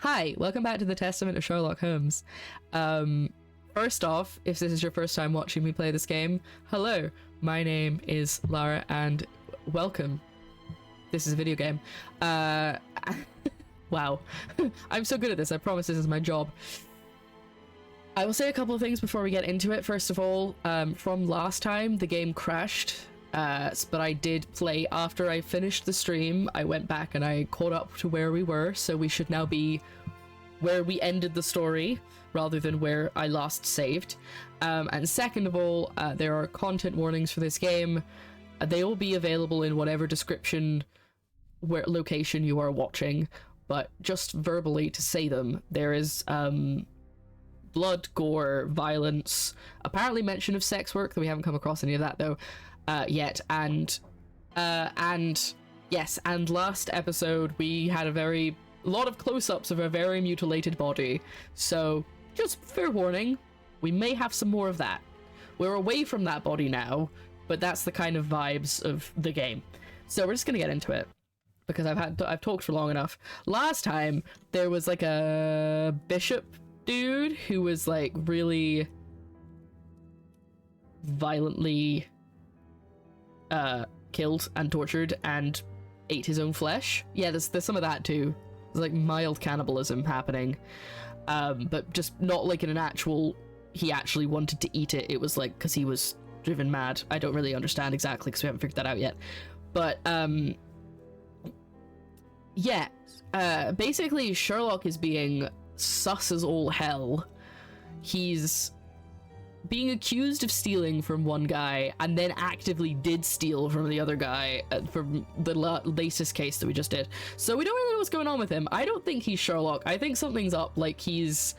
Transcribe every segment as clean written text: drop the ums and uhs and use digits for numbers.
Hi, welcome back to the Testament of Sherlock Holmes. First off, if this is your first time watching me play this game, hello, my name is Lara and welcome. This is a video game. Wow. I'm so good at this, I promise this is my job. I will say a couple of things before we get into it. First of all, from last time, the game crashed, but I did play after I finished the stream. I went back and I caught up to where we were, so we should now be where we ended the story, rather than where I last saved. And second of all, there are content warnings for this game. They will be available in whatever description, where location you are watching, but just verbally to say them, there is, blood, gore, violence, apparently mention of sex work, though we haven't come across any of that though yet, and yes, and last episode we had a lot of close-ups of a very mutilated body, so just fair warning, we may have some more of that. We're away from that body now, but that's the kind of vibes of the game. So we're just gonna get into it, because I've talked for long enough. Last time there was like a bishop dude who was like really violently killed and tortured and ate his own flesh. Yeah, there's some of that too. There's like mild cannibalism happening, but just not like in an actual he actually wanted to eat it. It was like because he was driven mad. I don't really understand exactly because we haven't figured that out yet, but yeah, basically Sherlock is being sus as all hell. He's being accused of stealing from one guy and then actively did steal from the other guy from the latest case that we just did. So we don't really know what's going on with him. I don't think he's Sherlock. I think something's up, like he's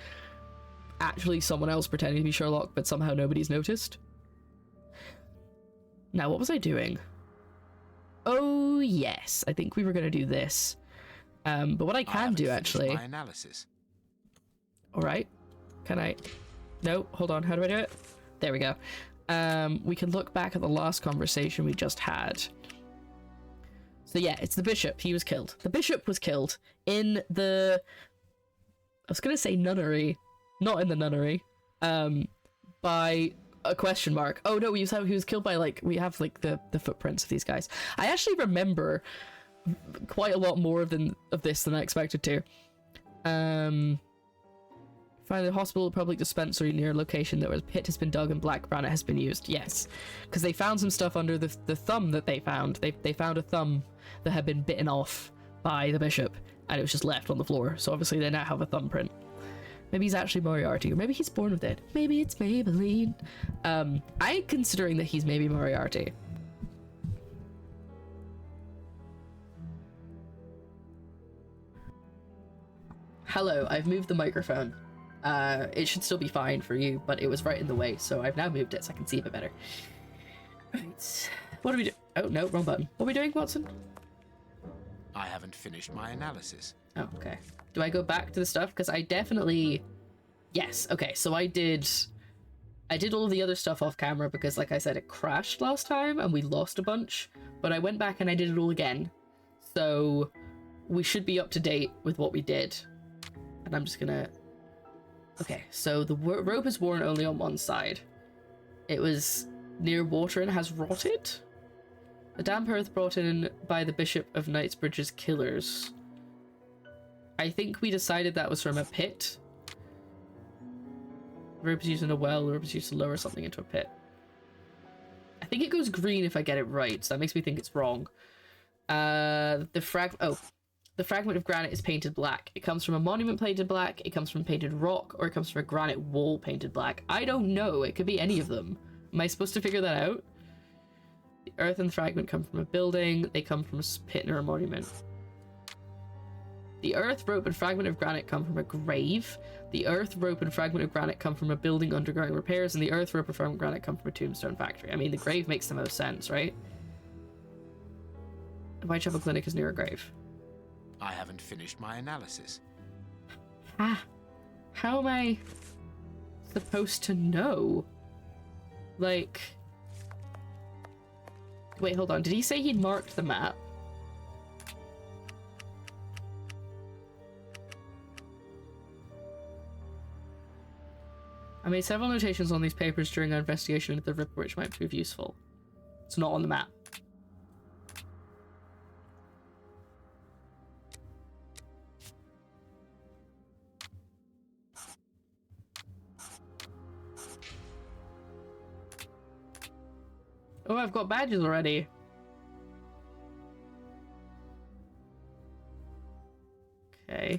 actually someone else pretending to be Sherlock, but somehow nobody's noticed. Now, what was I doing? Oh yes, I think we were gonna do this. But what I can do actually... my analysis. Alright, can I... No, hold on, how do I do it? There we go. We can look back at the last conversation we just had. So yeah, it's the bishop, he was killed. The bishop was killed in the... I was gonna say nunnery, not in the nunnery, by a question mark. Oh no, he was killed by, like, we have like the footprints of these guys. I actually remember quite a lot more of this than I expected to. Find the hospital public dispensary near a location where a pit has been dug and black granite has been used. Yes, because they found some stuff under the thumb that they found. They found a thumb that had been bitten off by the bishop and it was just left on the floor. So obviously they now have a thumbprint. Maybe he's actually Moriarty, or maybe he's born with it. Maybe it's Maybelline. I'm considering that he's maybe Moriarty. Hello, I've moved the microphone. It should still be fine for you, but it was right in the way, so I've now moved it so I can see a bit better. Right. What do we do? Oh, no, wrong button. What are we doing, Watson? I haven't finished my analysis. Oh, okay. Do I go back to the stuff? Because I definitely... Yes, okay, so I did all of the other stuff off camera because, like I said, it crashed last time and we lost a bunch, but I went back and I did it all again. So we should be up to date with what we did. And I'm just gonna... Okay, so the rope is worn only on one side. It was near water and has rotted. A damp earth brought in by the Bishop of Knightsbridge's killers. I think we decided that was from a pit. The rope is used in a well, the rope is used to lower something into a pit. I think it goes green if I get it right, so that makes me think it's wrong. The fragment of granite is painted black. It comes from a monument painted black, it comes from painted rock, or it comes from a granite wall painted black. I don't know. It could be any of them. Am I supposed to figure that out? The earth and the fragment come from a building. They come from a pit or a monument. The earth, rope, and fragment of granite come from a grave. The earth, rope, and fragment of granite come from a building undergoing repairs, and the earth, rope, and fragment of granite come from a tombstone factory. I mean, the grave makes the most sense, right? Whitechapel Clinic is near a grave. I haven't finished my analysis. How am I supposed to know? Like... Wait, hold on. Did he say he'd marked the map? I made several notations on these papers during our investigation into the Ripper, which might prove useful. It's not on the map. Oh, I've got badges already. Okay.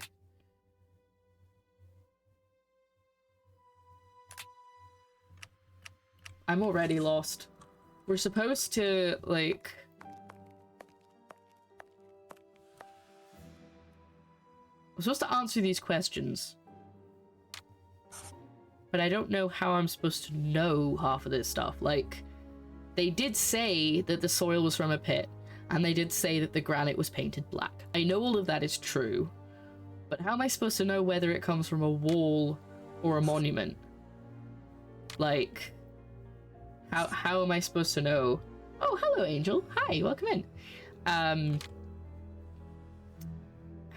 I'm already lost. We're supposed to, like... I'm supposed to answer these questions. But I don't know how I'm supposed to know half of this stuff. Like, they did say that the soil was from a pit, and they did say that the granite was painted black. I know all of that is true, but how am I supposed to know whether it comes from a wall or a monument? Like... How am I supposed to know? Oh, hello, Angel. Hi, welcome in. How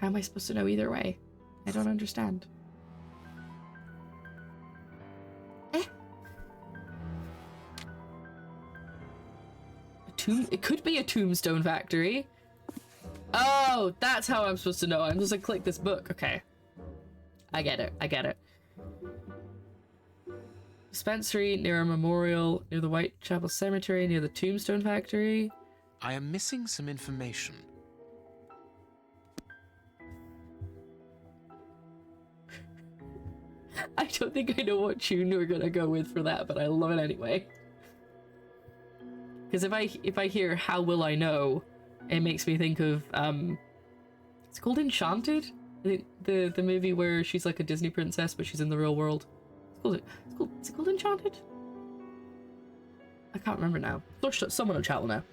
am I supposed to know either way? I don't understand. A tomb? It could be a tombstone factory. Oh, that's how I'm supposed to know. I'm supposed to click this book. Okay. I get it. I get it. Dispensary, near a memorial, near the Whitechapel Cemetery, near the Tombstone Factory. I am missing some information. I don't think I know what tune we're gonna go with for that, but I love it anyway. Because if I hear "How Will I Know," it makes me think of it's called Enchanted, the movie where she's like a Disney princess but she's in the real world. Is it called Enchanted? I can't remember now. Someone will chat will know.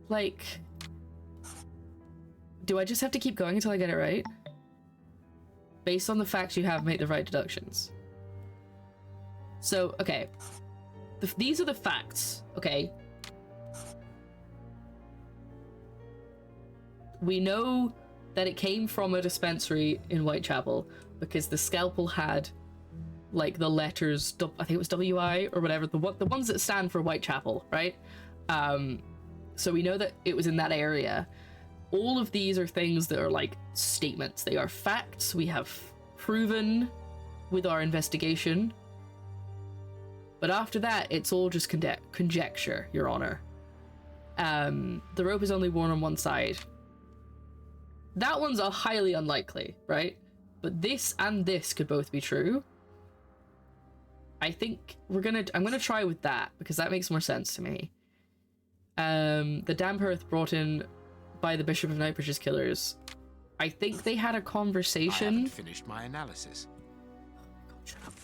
Like, do I just have to keep going until I get it right? Based on the facts you have, make the right deductions. So, okay. These are the facts, okay? We know that it came from a dispensary in Whitechapel because the scalpel had, like, the letters, I think it was WI or whatever, the ones that stand for Whitechapel, right? So we know that it was in that area. All of these are things that are, like, statements. They are facts we have proven with our investigation. But after that, it's all just conjecture, Your Honor. The rope is only worn on one side. That one's a highly unlikely, right? But this and this could both be true. I think I'm gonna try with that because that makes more sense to me. The damp earth brought in by the Bishop of Nightbridge's killers. I think they had a conversation. I haven't finished my analysis. Oh my God, shut up.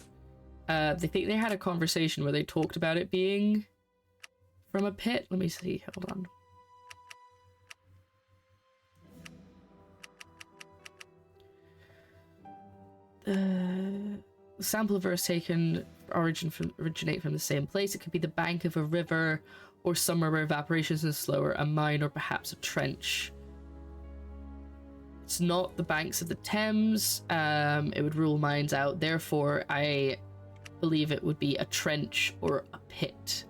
They think they had a conversation where they talked about it being from a pit. Let me see. Hold on. The sample of earth taken originate from the same place. It could be the bank of a river or somewhere where evaporation is slower, a mine or perhaps a trench. It's not the banks of the Thames. It would rule mines out. Therefore, I believe it would be a trench or a pit.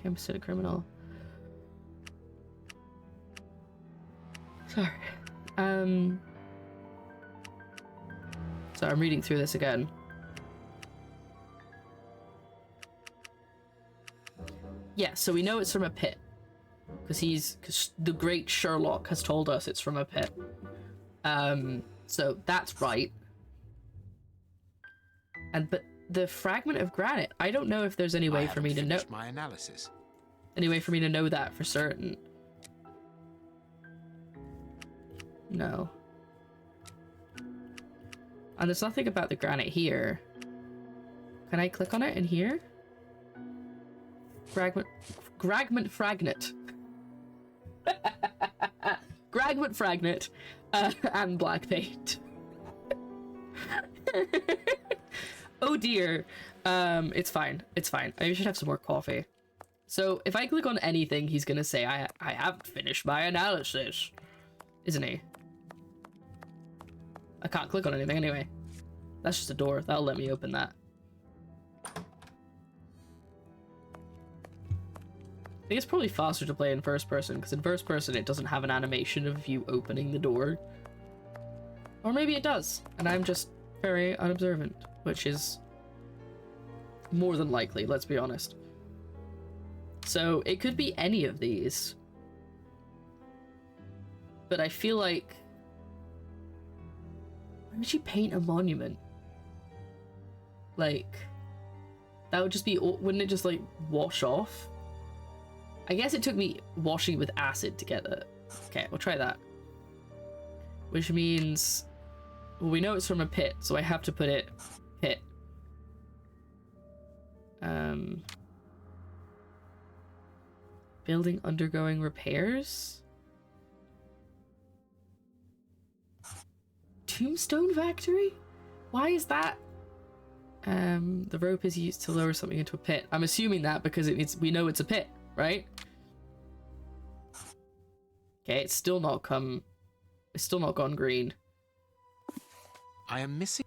Considered criminal. Sorry. So I'm reading through this again. Yeah, so we know it's from a pit. Because the great Sherlock has told us it's from a pit. So that's right. But the fragment of granite, I don't know if there's any way for me to know my analysis. Any way for me to know that for certain. No. And there's nothing about the granite here. Can I click on it in here? Fragment fragnet. fragment fragnet, and black paint. Oh dear. It's fine. It's fine. I should have some more coffee. So if I click on anything, he's gonna say, I haven't finished my analysis. Isn't he? I can't click on anything anyway. That's just a door. That'll let me open that. I think it's probably faster to play in first person, because in first person it doesn't have an animation of you opening the door. Or maybe it does, and I'm just very unobservant, which is more than likely, let's be honest. So it could be any of these. But I feel like... why would you paint a monument? Like, that would just be... wouldn't it just, like, wash off? I guess it took me washing with acid to get that. Okay, we'll try that. Which means... well, we know it's from a pit, so I have to put it... pit. Building undergoing repairs? Tombstone factory? Why is that? The rope is used to lower something into a pit. I'm assuming that because we know it's a pit, right? Okay, it's still not gone green. I am missing.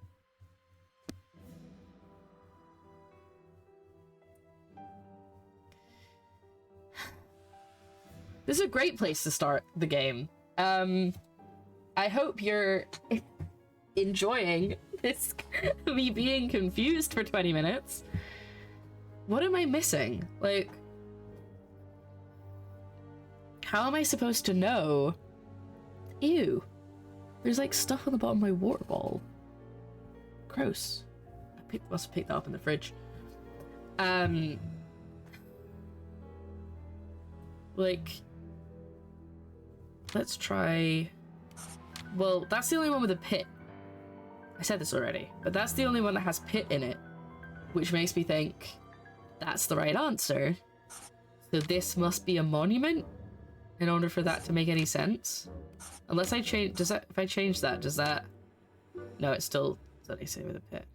This is a great place to start the game. I hope you're enjoying this, me being confused for 20 minutes. What am I missing? Like, how am I supposed to know? Ew. There's like stuff on the bottom of my water bottle. Gross. Must have picked that up in the fridge. Like, let's try... well, that's the only one with a pit. I said this already, but that's the only one that has pit in it, which makes me think that's the right answer. So this must be a monument in order for that to make any sense. Unless I change, does that, if I change that, does that, no, it's still, does that say with a pit?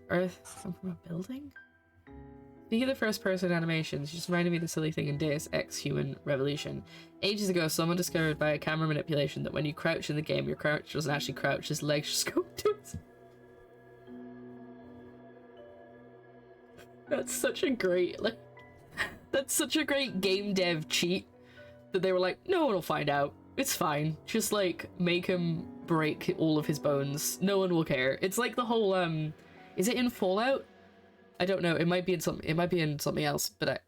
Earth come from a building? Speaking of the first person animations, you just reminded me of the silly thing in Deus Ex Human Revolution. Ages ago, someone discovered by a camera manipulation that when you crouch in the game, your crouch doesn't actually crouch, his legs just go to it. That's such a great, like, that's such a great game dev cheat that they were like, no one will find out. It's fine. Just, like, make him break all of his bones. No one will care. It's like the whole, is it in Fallout? I don't know. It might be in something else. But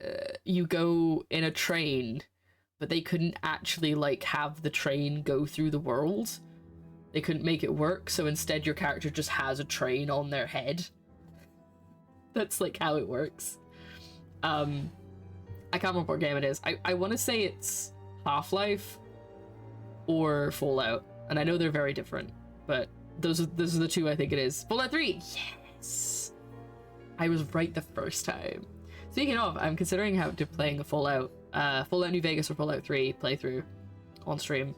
you go in a train, but they couldn't actually like have the train go through the world. They couldn't make it work. So instead, your character just has a train on their head. That's like how it works. I can't remember what game it is. I want to say it's Half-Life or Fallout, and I know they're very different, but those are the two I think it is. Fallout 3. Yes. I was right the first time. Speaking of, I'm considering how to playing a Fallout New Vegas or Fallout 3 playthrough on stream.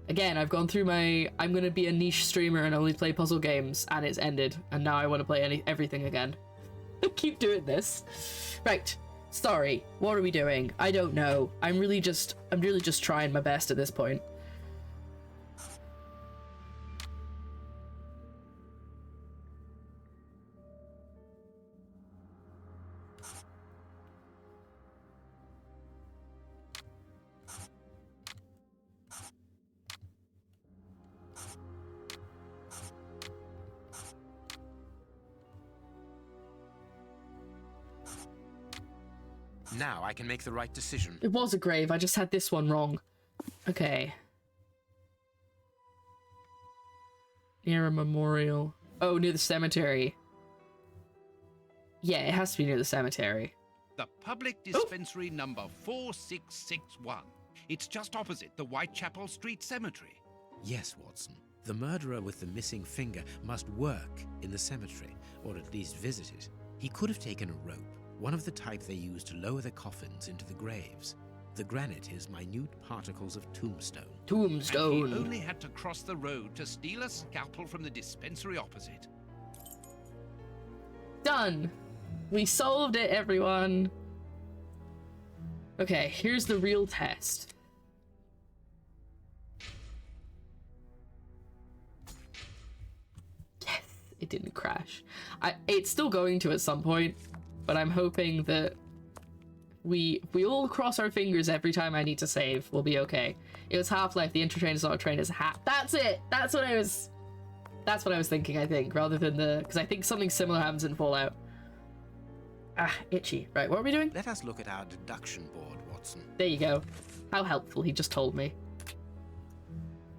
Again, I've gone through my I'm gonna be a niche streamer and only play puzzle games, and it's ended, and now I want to play everything again. I keep doing this. Right. Sorry. What are we doing? I don't know. I'm really just trying my best at this point. Now I can make the right decision. It was a grave, I just had this one wrong. Okay. Near a memorial. Oh, near the cemetery. Yeah, it has to be near the cemetery. The public dispensary number 4661. It's just opposite the Whitechapel Street Cemetery. Yes, Watson. The murderer with the missing finger must work in the cemetery, or at least visit it. He could have taken a rope, one of the type they use to lower the coffins into the graves. The granite is minute particles of tombstone. And Tombstone. he only had to cross the road to steal a scalpel from the dispensary opposite. Done. We solved it, everyone. Okay, here's the real test. Yes, it didn't crash. It's still going to at some point, but I'm hoping that we all cross our fingers every time I need to save. We'll be okay. It was Half-Life. The intertrain is not a train, it's a hat. That's it. That's what I was thinking. I think rather than because I think something similar happens in Fallout. Ah, itchy. Right, what are we doing? Let us look at our deduction board, Watson. There you go. How helpful, he just told me.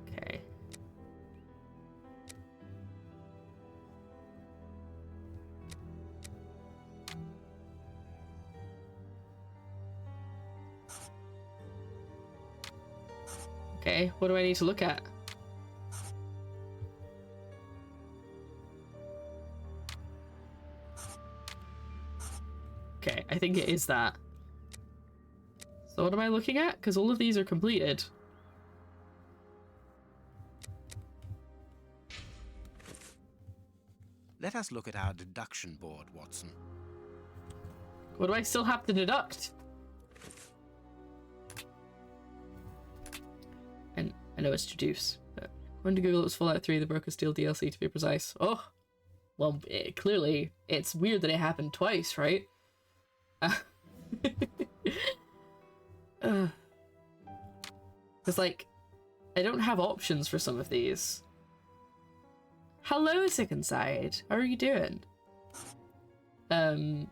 Okay. Okay, what do I need to look at? Okay, I think it is that. So what am I looking at? Because all of these are completed. Let us look at our deduction board, Watson. What do I still have to deduct? And I know it's deduce. But when to Google, it was Fallout 3, the Broker Steel DLC to be precise. Oh, well, clearly it's weird that it happened twice, right? Because, like, I don't have options for some of these. Hello, Sick Inside. How are you doing? I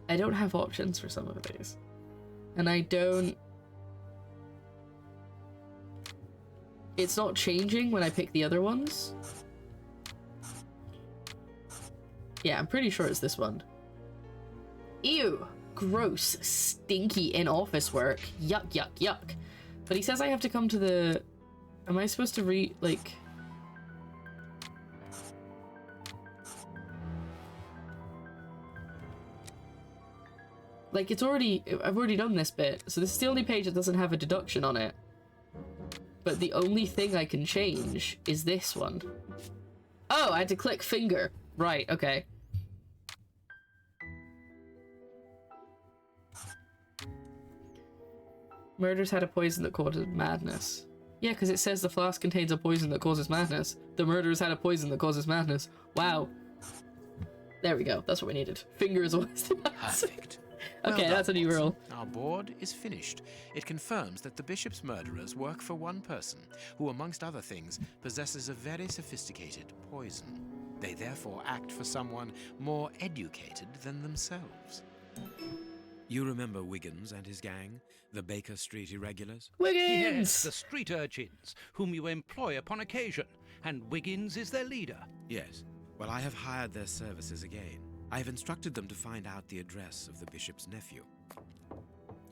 don't have options for some of these. And I don't... It's not changing when I pick the other ones. Yeah, I'm pretty sure it's this one. Ew! Gross, stinky in-office work. Yuck, yuck, yuck. But he says I have to come to the... Am I supposed to read, like... Like, it's already... I've already done this bit, so this is the only page that doesn't have a deduction on it. But the only thing I can change is this one. Oh, I had to click finger. Right, okay. Murders had a poison that causes madness. Yeah, because it says the flask contains a poison that causes madness. The murderers had a poison that causes madness. Wow. There we go. That's what we needed. Finger is always the answer. Perfect. Okay, Well that's a done, new Watson. rule. Our board is finished. It confirms that the bishop's murderers work for one person, who, amongst other things, possesses a very sophisticated poison. They therefore act for someone more educated than themselves. You remember Wiggins and his gang, the Baker Street Irregulars? Wiggins! Yes, the street urchins, whom you employ upon occasion, and Wiggins is their leader. Yes. Well, I have hired their services again. I have instructed them to find out the address of the bishop's nephew.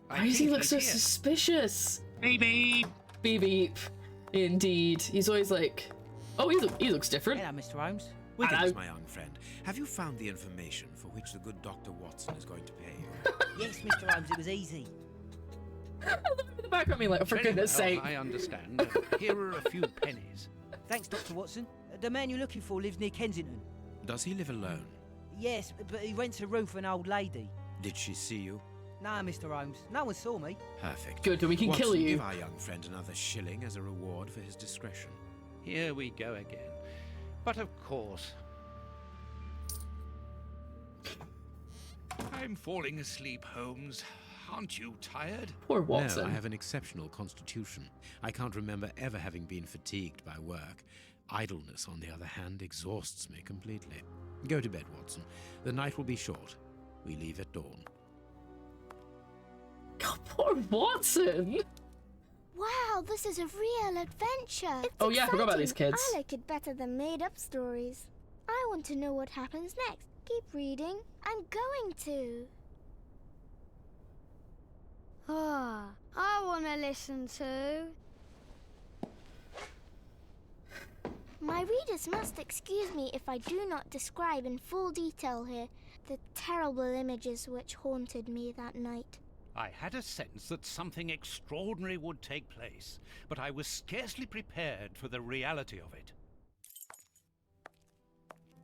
Why does he look so suspicious? Beep beep. Beep beep. Indeed. He's always like, oh, he looks different. Hello, Mr. Holmes. Wiggins, Hello. my young friend, have you found the information for which the good Dr. Watson is going to pay you? Yes, Mr. Holmes, it was easy. I love him in the background being like, oh, for Very goodness well, sake. I understand. Here are a few pennies. Thanks, Dr. Watson. The man you're looking for lives near Kensington. Does he live alone? Yes, but he rents a room for an old lady. Did she see you? No, Mr. Holmes. No one saw me. Perfect. Good, then we can Watson, kill you. give our young friend another shilling as a reward for his discretion. Here we go again. But of course... I'm falling asleep, Holmes. Aren't you tired? Poor Watson. No, I have an exceptional constitution. I can't remember ever having been fatigued by work. Idleness, on the other hand, exhausts me completely. Go to bed, Watson. The night will be short. We leave at dawn. God, poor Watson. Wow, this is a real adventure. It's Oh, yeah, I forgot about these exciting. kids. I like it better than made-up stories. I want to know what happens next. Keep reading. I'm going to. Ah, I want to listen to. My readers must excuse me if I do not describe in full detail here the terrible images which haunted me that night. I had a sense that something extraordinary would take place, but I was scarcely prepared for the reality of it.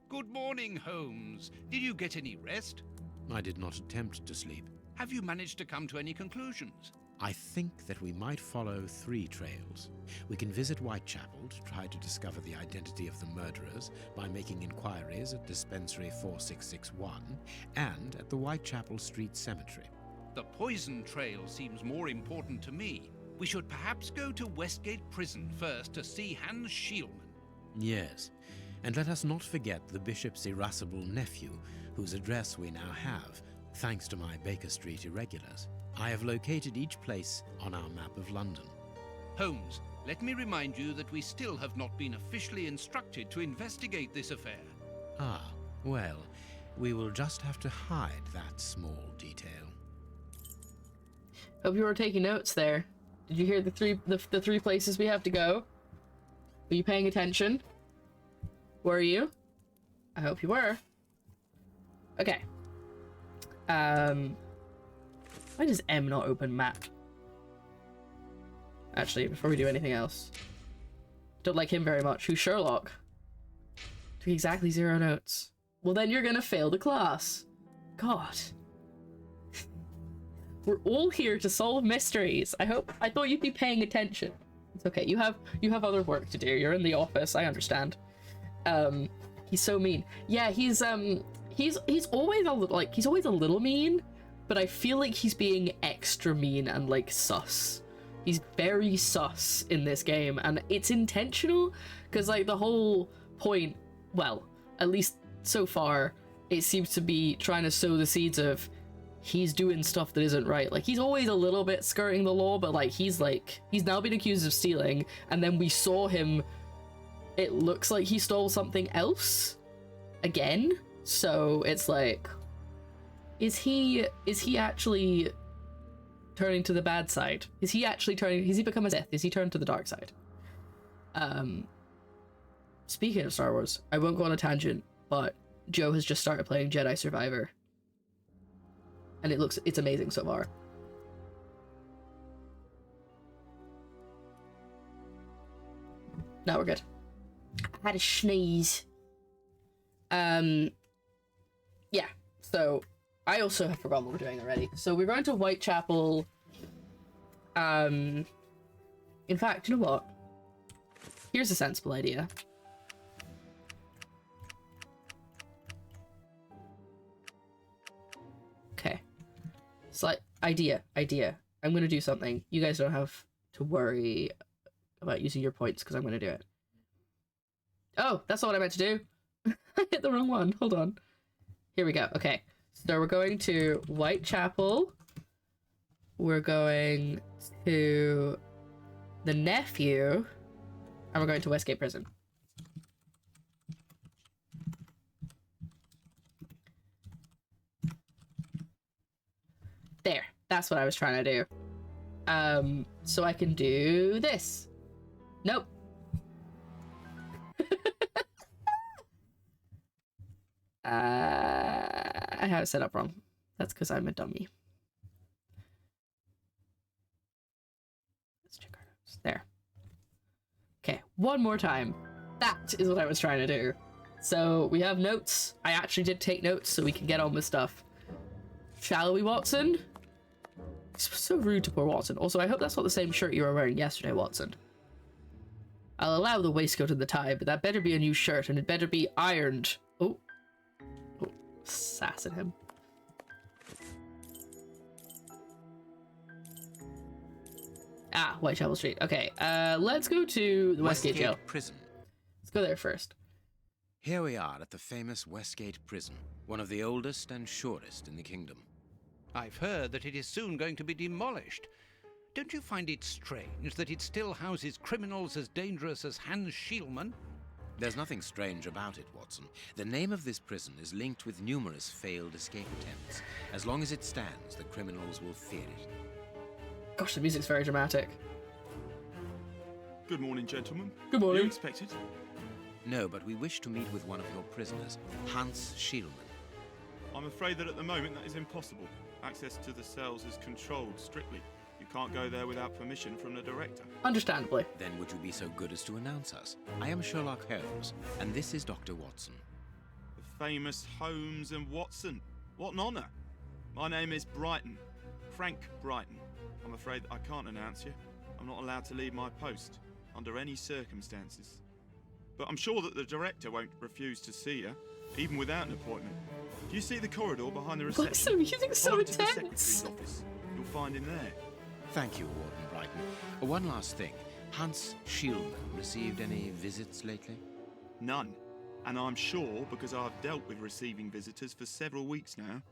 Good morning, Holmes. Did you get any rest? I did not attempt to sleep. Have you managed to come to any conclusions? I think that we might follow 3 trails. We can visit Whitechapel to try to discover the identity of the murderers by making inquiries at Dispensary 4661 and at the Whitechapel Street Cemetery. The poison trail seems more important to me. We should perhaps go to Westgate Prison first to see Hans Schielman. Yes, and let us not forget the bishop's irascible nephew, whose address we now have, thanks to my Baker Street irregulars. I have located each place on our map of London. Holmes, let me remind you that we still have not been officially instructed to investigate this affair. Ah, well, we will just have to hide that small detail. Hope you were taking notes there. Did you hear the three places we have to go? Were you paying attention? Were you? I hope you were. Okay. Why does M not open map? Actually, before we do anything else. Don't like him very much. Who's Sherlock? Took exactly 0 notes. Well, then you're gonna fail the class. God. We're all here to solve mysteries. I thought you'd be paying attention. It's okay. You have other work to do. You're in the office. I understand. He's so mean. Yeah, he's always he's always a little mean, but I feel like he's being extra mean and like sus. He's very sus in this game, and it's intentional because like the whole point, well, at least so far, it seems to be trying to sow the seeds of he's doing stuff that isn't right. Like he's always a little bit skirting the law, but he's now been accused of stealing, and then we saw him, it looks like he stole something else again. So it's like, is he actually turning to the bad side? Has he become a Sith? Is he turned to the dark side? Speaking of Star Wars, I won't go on a tangent, but Joe has just started playing Jedi Survivor. And it's amazing so far. Now we're good. I had a sneeze. Yeah, so I also have forgotten what we're doing already. So we're going to Whitechapel. In fact, you know what? Here's a sensible idea. Okay. Slight idea. I'm gonna do something. You guys don't have to worry about using your points because I'm gonna do it. Oh, that's not what I meant to do. I hit the wrong one. Hold on. Here we go. Okay. So we're going to Whitechapel. We're going to the nephew. And we're going to Westgate Prison. There. That's what I was trying to do. So I can do this. Nope. I had it set up wrong. That's because I'm a dummy. Let's check our notes. There. Okay, one more time. That is what I was trying to do. So we have notes. I actually did take notes so we can get on with stuff. Shall we, Watson? It's so rude to poor Watson. Also, I hope that's not the same shirt you were wearing yesterday, Watson. I'll allow the waistcoat and the tie, but that better be a new shirt, and it better be ironed. Oh, sassing him. Ah, Whitechapel Street. Okay, let's go to the Westgate Jail. Prison. Let's go there first. Here we are at the famous Westgate Prison, one of the oldest and surest in the kingdom. I've heard that it is soon going to be demolished. Don't you find it strange that it still houses criminals as dangerous as Hans Schielman? There's nothing strange about it, Watson. The name of this prison is linked with numerous failed escape attempts. As long as it stands, the criminals will fear it. Gosh, the music's very dramatic. Good morning, gentlemen. Good morning. You expected? No, but we wish to meet with one of your prisoners, Hans Schielman. I'm afraid that at the moment that is impossible. Access to the cells is controlled strictly. You can't go there without permission from the director. Understandably. Then would you be so good as to announce us? I am Sherlock Holmes, and this is Dr. Watson. The famous Holmes and Watson. What an honour. My name is Brighton. Frank Brighton. I'm afraid that I can't announce you. I'm not allowed to leave my post, under any circumstances. But I'm sure that the director won't refuse to see you, even without an appointment. Do you see the corridor behind the reception? Look, the music's so Follow to the intense. secretary's office. You'll find him there. Thank you, Warden Brighton. One last thing. Hans Schielman received any visits lately? None. And I'm sure because I've dealt with receiving visitors for several weeks now.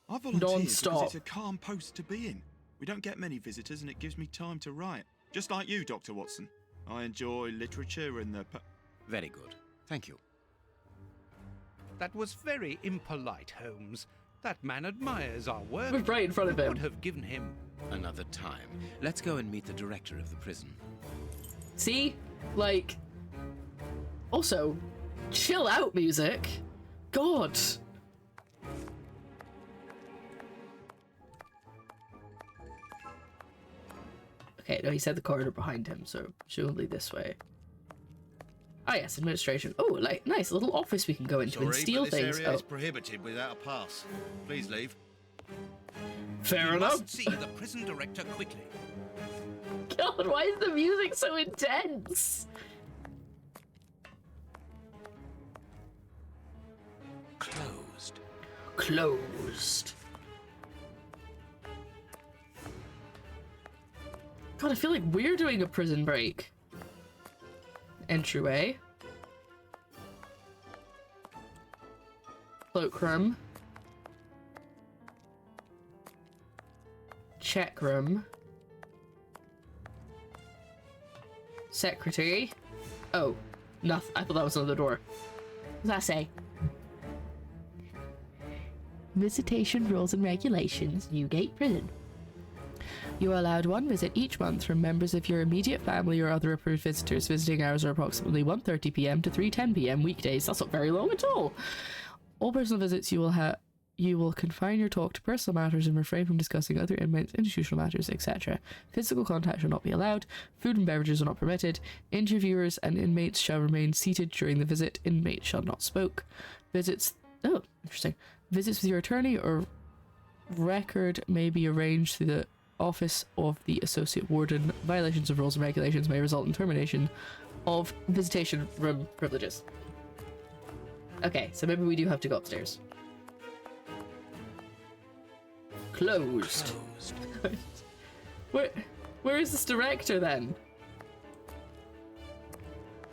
I volunteered Non-stop. because it's a calm post to be in. We don't get many visitors and it gives me time to write. Just like you, Dr. Watson. I enjoy literature and the... Very good. Thank you. That was very impolite, Holmes. That man admires our work. We're right in front of him. Would have given him... Another time. Let's go and meet the director of the prison. See? Like... Also, chill out, music. God. Okay, no, he said the corridor behind him, so presumably this way. Ah, yes, administration. Oh, like, nice, a little office we can go into and steal but this things. area Oh, is prohibited without a pass. Please leave. fair We enough. must see the prison director quickly. God, why is the music so intense? Closed. Closed. God, I feel like we're doing a prison break. Entryway. Cloakroom. Check room. Secretary. Oh, nothing. I thought that was another door. What does that say? Visitation rules and regulations, Newgate Prison. You are allowed one visit each month from members of your immediate family or other approved visitors. Visiting hours are approximately 1:30 p.m. to 3:10 p.m. weekdays. That's not very long at all. All personal visits you will confine your talk to personal matters and refrain from discussing other inmates, institutional matters, etc. Physical contact shall not be allowed. Food and beverages are not permitted. Interviewers and inmates shall remain seated during the visit. Inmates shall not smoke. Visits... Oh, interesting. Visits with your attorney or record may be arranged through the office of the associate warden. Violations of rules and regulations may result in termination of visitation room privileges. Okay, so maybe we do have to go upstairs. Closed. Where is this director then?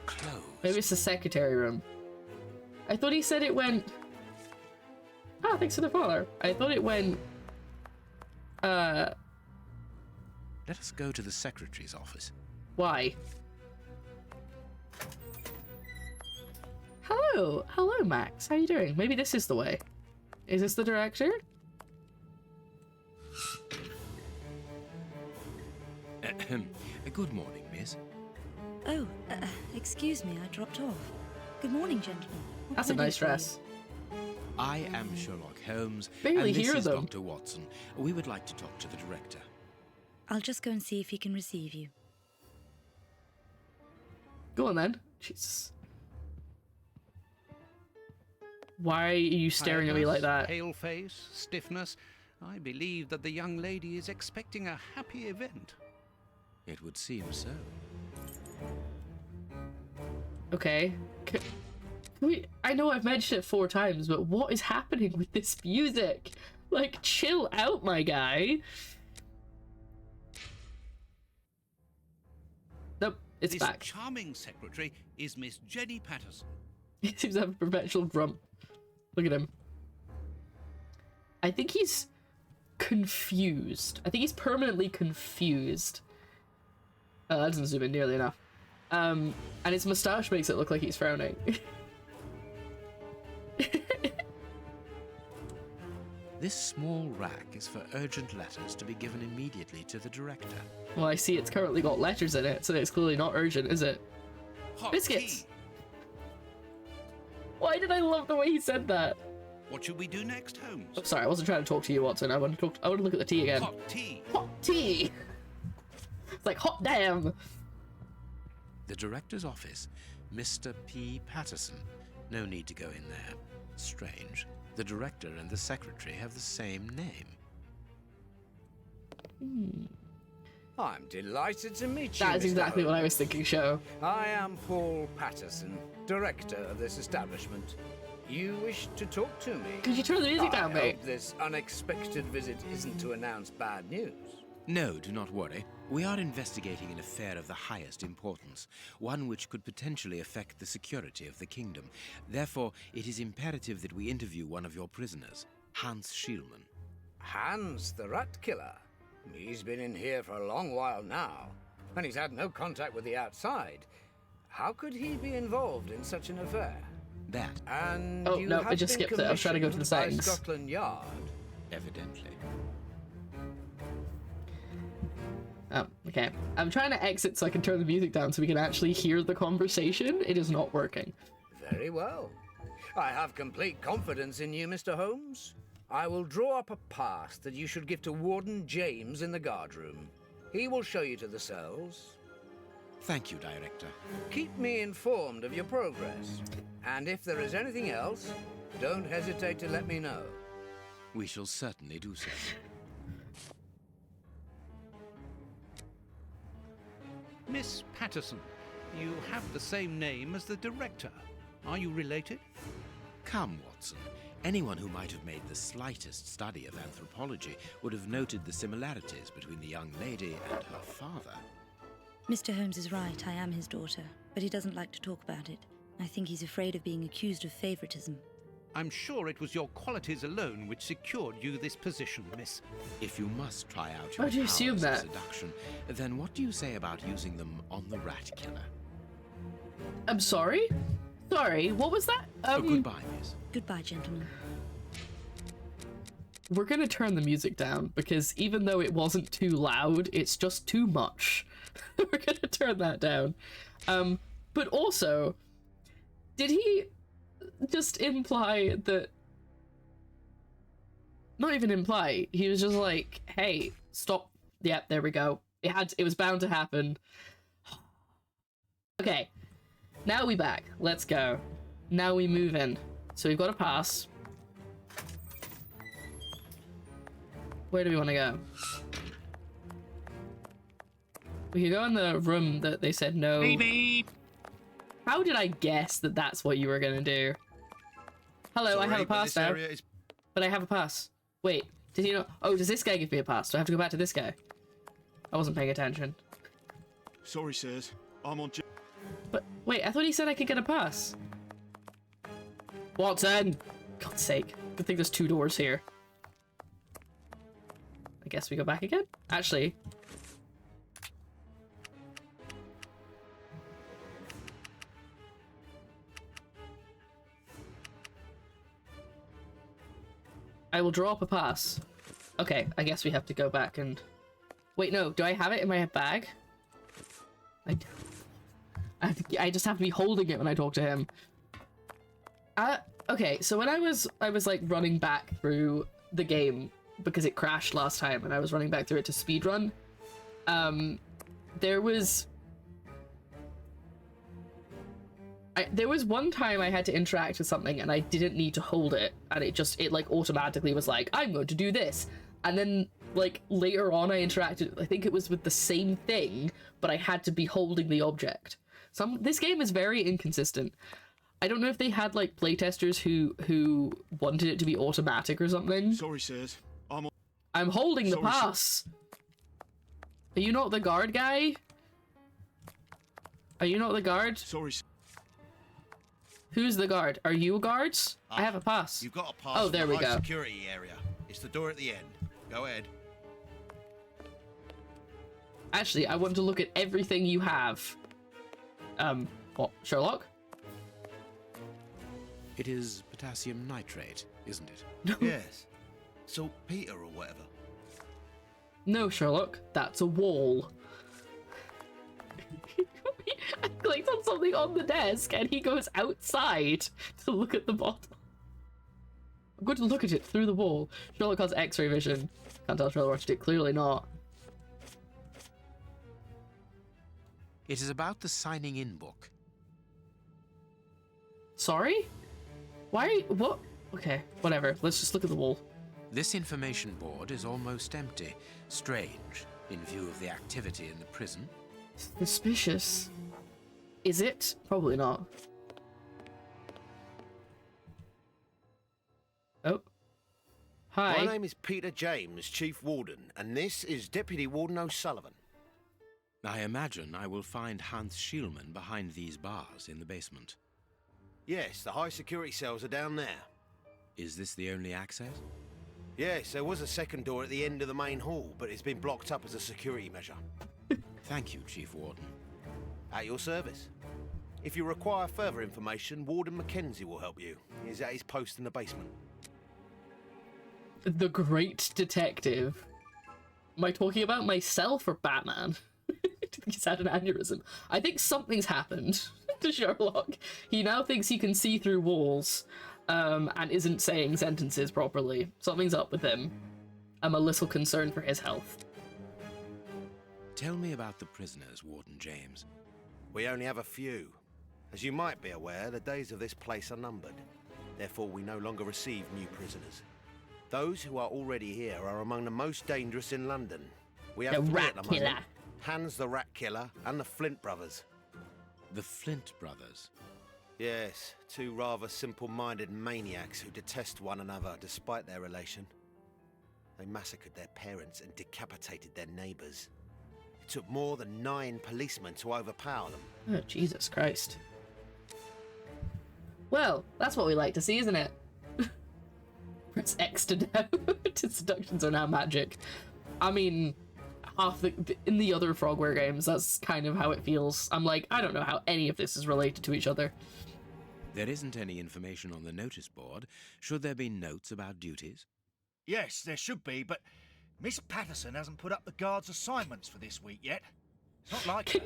Closed. Maybe it's the secretary room. I thought he said it went... Ah, thanks for the follow. I thought it went... Let us go to the secretary's office. Why? Hello! Hello, Max. How you doing? Maybe this is the way. Is this the director? Good morning, miss. Oh, excuse me, I dropped off. Good morning, gentlemen. What That's a can I do nice for you? dress. I am Sherlock Holmes, Barely and this hear is them. Dr. Watson. We would like to talk to the director. I'll just go and see if he can receive you. Go on then. Jesus. Why are you staring at me like that? Pale face, stiffness. I believe that the young lady is expecting a happy event. It would seem so. Okay. I know I've mentioned it 4 times, but what is happening with this music? Like, chill out, my guy. Nope, it's This back. charming secretary is Miss Jenny Patterson. He seems to have a perpetual grump. Look at him. I think he's confused. I think he's permanently confused. Oh, that doesn't zoom in nearly enough. And his moustache makes it look like he's frowning. This small rack is for urgent letters to be given immediately to the director. Well, I see it's currently got letters in it, so it's clearly not urgent, is it? Hot Biscuits! tea. Why did I love the way he said that? What should we do next, Holmes? Oh, sorry, I wasn't trying to talk to you, Watson. I want to look at the tea again. Hot tea. Hot tea! It's like, hot damn! The director's office, Mr. P. Patterson. No need to go in there. Strange. The director and the secretary have the same name. I'm delighted to meet you, That is Mr. exactly what I Holmes. was thinking, Show. I am Paul Patterson, director of this establishment. You wish to talk to me? Could you turn the music down, I mate? hope this unexpected visit isn't to announce bad news. No, do not worry. We are investigating an affair of the highest importance, one which could potentially affect the security of the kingdom. Therefore, it is imperative that we interview one of your prisoners, Hans Schielmann. Hans, the rat killer. He's been in here for a long while now, and he's had no contact with the outside. How could he be involved in such an affair? That, And Oh, you no, have I just been skipped it. I was trying to go to the commissioned by settings. Scotland Yard. evidently. Oh, okay. I'm trying to exit so I can turn the music down so we can actually hear the conversation. It is not working. Very well. I have complete confidence in you, Mr. Holmes. I will draw up a pass that you should give to Warden James in the guard room. He will show you to the cells. Thank you, Director. Keep me informed of your progress. And if there is anything else, don't hesitate to let me know. We shall certainly do so. Miss Patterson, you have the same name as the director. Are you related? Come, Watson. Anyone who might have made the slightest study of anthropology would have noted the similarities between the young lady and her father. Mr. Holmes is right, I am his daughter, but he doesn't like to talk about it. I think he's afraid of being accused of favoritism. I'm sure it was your qualities alone which secured you this position, miss. If you must try out your Why do you powers assume of that? seduction, then what do you say about using them on the rat killer? I'm sorry? Sorry, what was that? Goodbye, miss. Goodbye, gentlemen. We're gonna turn the music down because even though it wasn't too loud, it's just too much. We're gonna turn that down. But also, did he just imply that... Not even imply, he was just like, hey, stop. Yep, there we go. It was bound to happen. Okay, now we back. Let's go. Now we move in. So we've got a pass. Where do we want to go? We could go in the room that they said no. Beep. How did I guess that that's what you were gonna do? Hello, I have a pass now. But I have a pass. Wait, did he not? Oh, does this guy give me a pass? Do I have to go back to this guy? I wasn't paying attention. Sorry, sirs. I'm on. But wait, I thought he said I could get a pass. Watson! God's sake. Good thing there's two doors here. I guess we go back again? Actually. I will draw up a pass. Okay, I guess we have to go back and... Wait, no, do I have it in my bag? I just have to be holding it when I talk to him. Okay, so when I was like running back through the game because it crashed last time and I was running back through it to speedrun, there was one time I had to interact with something and I didn't need to hold it, and it like automatically was like, I'm going to do this. And then like later on I interacted, I think it was with the same thing, but I had to be holding the object. This game is very inconsistent. I don't know if they had like playtesters who wanted it to be automatic or something. Sorry, sirs. I'm holding the Sorry, sir. pass. Are you not the guard guy? Are you not the guard? Sorry. Who's the guard? Are you a guard? I have a pass. You've got a pass. Oh, there from we the high go. security area. It's the door at the end. Go ahead. Actually, I want to look at everything you have. What, Sherlock? It is potassium nitrate, isn't it? Yes. Saltpeter or whatever. No, Sherlock, that's a wall. I clicked on something on the desk and he goes outside to look at the bottle. I'm going to look at it through the wall. Sherlock has X-ray vision. Can't tell Sherlock watched it. Clearly not. It is about the signing in book. Sorry? Why? What? Okay, whatever. Let's just look at the wall. This information board is almost empty. Strange, in view of the activity in the prison. Suspicious. Is it? Probably not. Oh. Hi. My name is Peter James, Chief Warden, and this is Deputy Warden O'Sullivan. I imagine I will find Hans Schielman behind these bars in the basement. Yes, the high security cells are down there. Is this the only access? Yes, there was a second door at the end of the main hall, but it's been blocked up as a security measure. Thank you, Chief Warden. At your service. If you require further information, Warden Mackenzie will help you. He's at his post in the basement. The Great Detective. Am I talking about myself or Batman? I think he's had an aneurysm. I think something's happened to Sherlock. He now thinks he can see through walls, and isn't saying sentences properly. Something's up with him. I'm a little concerned for his health. Tell me about the prisoners, Warden James. We only have a few. As you might be aware, the days of this place are numbered. Therefore, we no longer receive new prisoners. Those who are already here are among the most dangerous in London. We have The three Rat at the moment. Killer. Hans the Rat Killer and the Flint brothers. The Flint brothers. Yes, two rather simple-minded maniacs who detest one another despite their relation. They massacred their parents and decapitated their neighbours. It took more than 9 policemen to overpower them. Oh, Jesus Christ. Well, that's what we like to see, isn't it? Press X to doubt. Seductions are now magic. I mean, in the other Frogware games, that's kind of how it feels. I'm like, I don't know how any of this is related to each other. There isn't any information on the notice board. Should there be notes about duties? Yes, there should be, but Miss Patterson hasn't put up the guard's assignments for this week yet. It's not like her.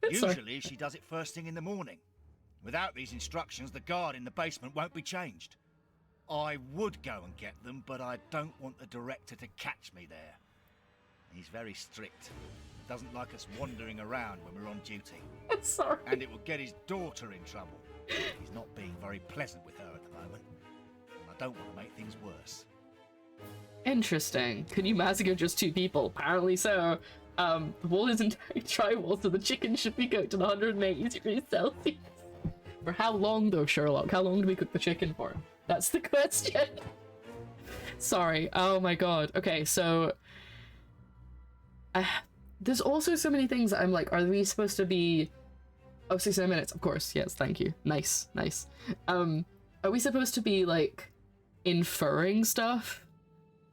Usually she does it first thing in the morning. Without these instructions, the guard in the basement won't be changed. I would go and get them, but I don't want the director to catch me there. He's very strict. Doesn't like us wandering around when we're on duty. Sorry. And it will get his daughter in trouble. He's not being very pleasant with her at the moment. And I don't want to make things worse. Interesting. Can you massacre just 2 people? Apparently so. The wall is entirely drywall, so the chicken should be cooked at 180 degrees Celsius. For how long though, Sherlock? How long do we cook the chicken for? That's the question. Sorry. Oh my god. Okay, so... there's also so many things that I'm like, are we supposed to be... Oh, 69 minutes. Of course. Yes, thank you. Nice, nice. Are we supposed to be, like, inferring stuff?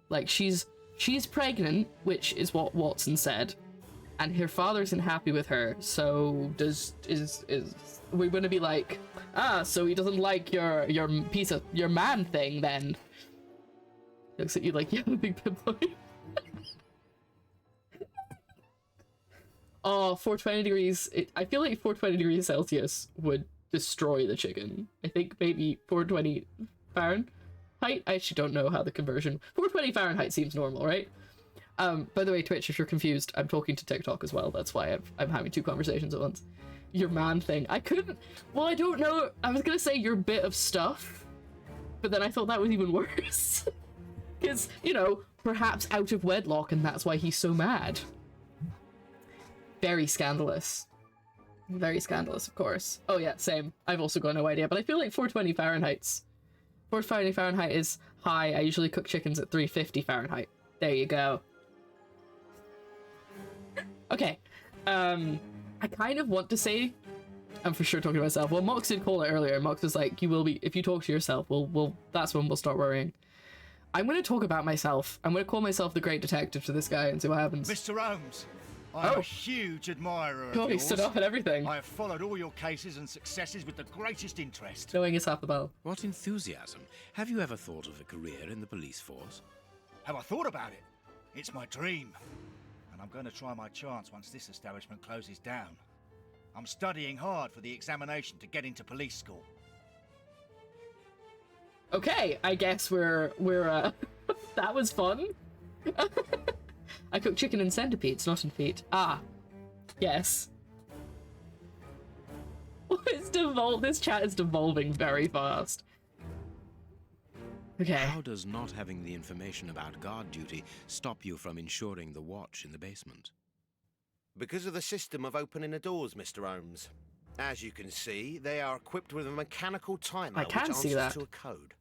Like, she's pregnant, which is what Watson said, and her father isn't happy with her, so is we're gonna be like, so he doesn't like your man thing then? Looks at you like you have a big pimple. Oh, 420 degrees. I feel like 420 degrees Celsius would destroy the chicken. I think maybe 420 Fahrenheit? I actually don't know how the conversion... 420 Fahrenheit seems normal, right? By the way, Twitch, if you're confused, I'm talking to TikTok as well. That's why I'm having 2 conversations at once. Your man thing. I couldn't... Well, I don't know. I was gonna say your bit of stuff, but then I thought that was even worse. Because, you know, perhaps out of wedlock, and that's why he's so mad. Very scandalous. Very scandalous, of course. Oh yeah, same. I've also got no idea, but I feel like 420 Fahrenheit's... 420 Fahrenheit is high. I usually cook chickens at 350 Fahrenheit. There you go. Okay. I kind of want to say... I'm for sure talking to myself. Well, Mox did call it earlier. Mox was like, you will be... If you talk to yourself, that's when we'll start worrying. I'm going to talk about myself. I'm going to call myself the Great Detective to this guy and see what happens. Mr. Holmes, I'm a huge admirer of God, he yours. stood up and everything. I have followed all your cases and successes with the greatest interest. Knowing is half the battle. What enthusiasm. Have you ever thought of a career in the police force? Have I thought about it? It's my dream. And I'm going to try my chance once this establishment closes down. I'm studying hard for the examination to get into police school. Okay, I guess we're that was fun. I cook chicken in centipedes, not in feet. Ah, yes. This chat is devolving very fast. Okay. How does not having the information about guard duty stop you from ensuring the watch in the basement? Because of the system of opening the doors, Mr. Holmes. As you can see, they are equipped with a mechanical timer which answers to a code.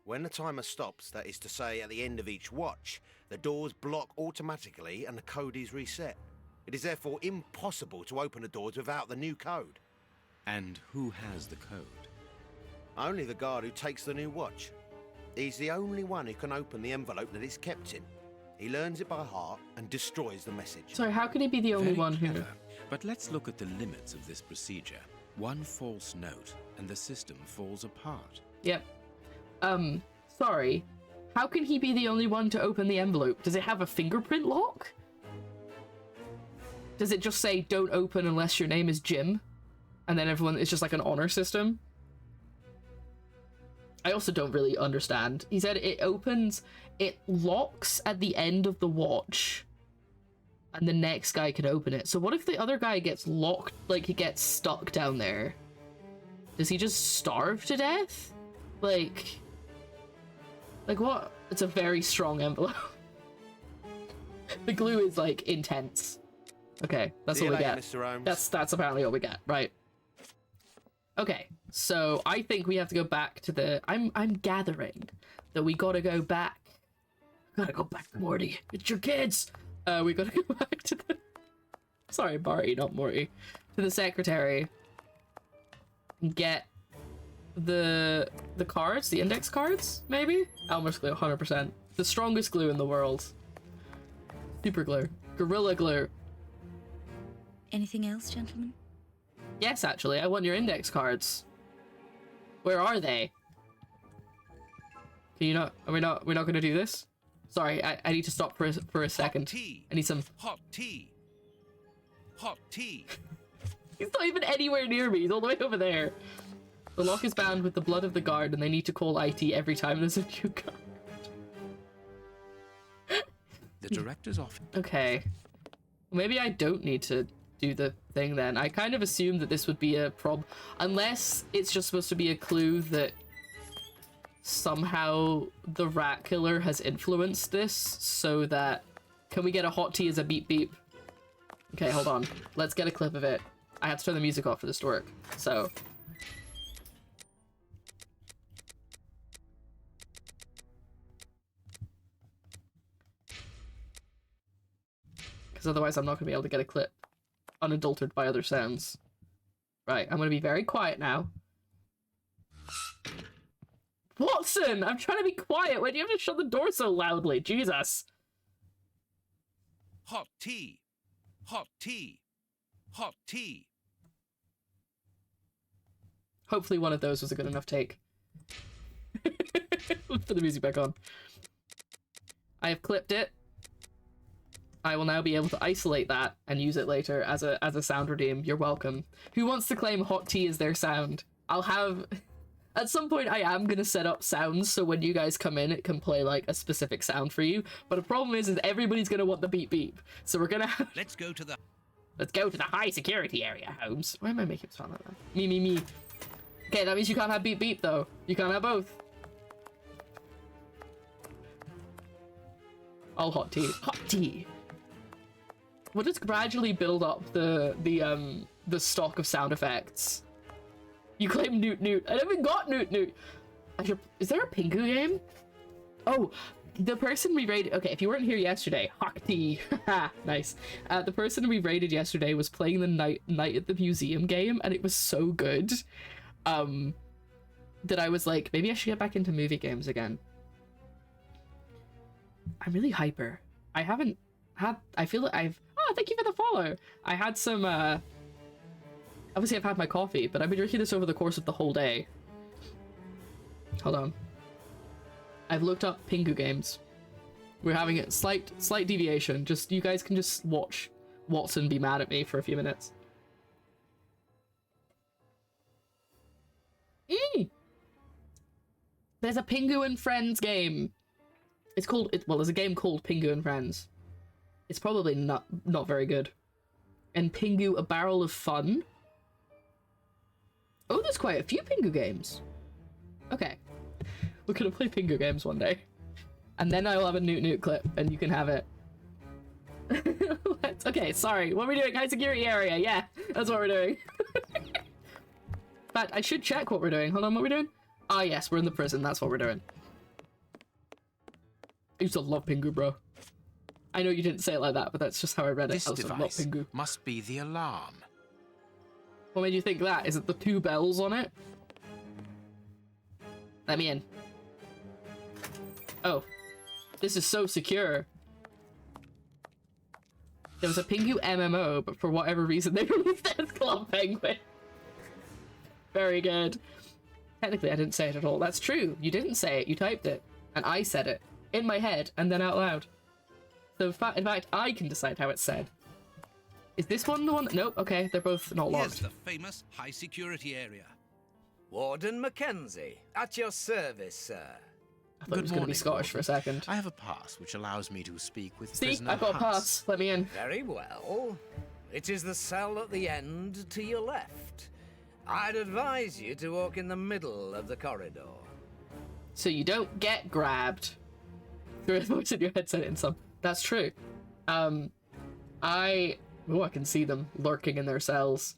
When the timer stops, that is to say at the end of each watch, the doors block automatically and the code is reset. It is therefore impossible to open the doors without the new code. And who has the code? Only the guard who takes the new watch. He's the only one who can open the envelope that it's kept in. He learns it by heart and destroys the message. Sorry, how can he be the only one who... But let's look at the limits of this procedure. One false note, and the system falls apart. Yep. Sorry. How can he be the only one to open the envelope? Does it have a fingerprint lock? Does it just say, don't open unless your name is Jim? And then everyone, it's just like an honor system? I also don't really understand. He said it locks at the end of the watch, and the next guy can open it. So what if the other guy gets locked, like he gets stuck down there? Does he just starve to death? Like what? It's a very strong envelope. The glue is like intense. Okay, that's all we get. Mr. Holmes. That's apparently all we get, right? Okay, so I think we have to go back to the... I'm gathering that we gotta go back. Gotta go back, Morty. It's your kids! We gotta go back to the... Sorry, Barty, not Morty. To the secretary. And get the cards, the index cards, maybe? Elmer's glue, 100%. The strongest glue in the world. Super glue. Gorilla glue. Anything else, gentlemen? Yes, actually, I want your index cards. Where are they? Can you not? We're not gonna do this? Sorry, I need to stop for a second. Hot tea. I need some hot tea. Hot tea. He's not even anywhere near me. He's all the way over there. The lock is bound with the blood of the guard, and they need to call IT every time there's a new guard. The director's office. Okay. Maybe I don't need to do the thing then. I kind of assumed that this would be a unless it's just supposed to be a clue that somehow the rat killer has influenced this so that... Can we get a hot tea as a beep beep? Okay, hold on. Let's get a clip of it. I have to turn the music off for this to work, so... Because otherwise I'm not going to be able to get a clip unadulterated by other sounds. Right, I'm going to be very quiet now. Watson! I'm trying to be quiet when you have to shut the door so loudly. Jesus. Hot tea. Hot tea. Hot tea. Hopefully one of those was a good enough take. Let's put the music back on. I have clipped it. I will now be able to isolate that and use it later as a sound redeem. You're welcome. Who wants to claim hot tea as their sound? I'll have... At some point, I am going to set up sounds so when you guys come in, it can play, like, a specific sound for you. But the problem is everybody's going to want the beep beep. So we're going to have... Let's go to the high security area, Holmes. Why am I making it sound like that? Me. Okay, that means you can't have beep beep, though. You can't have both. All hot tea. Hot tea! We'll just gradually build up the stock of sound effects. You claim Newt Newt. I haven't got Newt Newt. Is there a Pingu game? Oh, the person we raided... Okay, if you weren't here yesterday, Hakti. Nice. The person we raided yesterday was playing the Night at the Museum game, and it was so good that I was like, maybe I should get back into movie games again. I'm really hyper. I haven't had... I feel like I've... Oh, thank you for the follow. I had some... Obviously, I've had my coffee, but I've been drinking this over the course of the whole day. Hold on. I've looked up Pingu games. We're having a slight deviation. You guys can just watch Watson be mad at me for a few minutes. There's a Pingu and Friends game. It's called, well, there's a game called Pingu and Friends. It's probably not very good. And Pingu, A Barrel of Fun. Oh, there's quite a few Pingu games. Okay. We're gonna play Pingu games one day. And then I will have a Newt Newt clip, and you can have it. Okay, sorry. What are we doing? High security area. Yeah, that's what we're doing. In fact, I should check what we're doing. Hold on, what are we doing? Ah, yes, we're in the prison. That's what we're doing. I used to love Pingu, bro. I know you didn't say it like that, but that's just how I read it. This I also love device Pingu. must be the alarm. What made you think that? Is it the 2 bells on it? Let me in. Oh. This is so secure. There was a Pingu MMO, but for whatever reason they released it as Club Penguin. Very good. Technically, I didn't say it at all. That's true. You didn't say it. You typed it. And I said it. In my head, and then out loud. So, in fact, I can decide how it's said. Is this one the one? Nope. Okay, they're both not Here's locked. the famous high-security area. Warden Mackenzie, at your service, sir. I thought it was going to be Scottish for a second. I have a pass which allows me to speak with See, prisoner I've got a Huss. pass. Let me in. Very well. It is the cell at the end to your left. I'd advise you to walk in the middle of the corridor. So you don't get grabbed. Through a voice in your headset in some. That's true. Oh, I can see them lurking in their cells.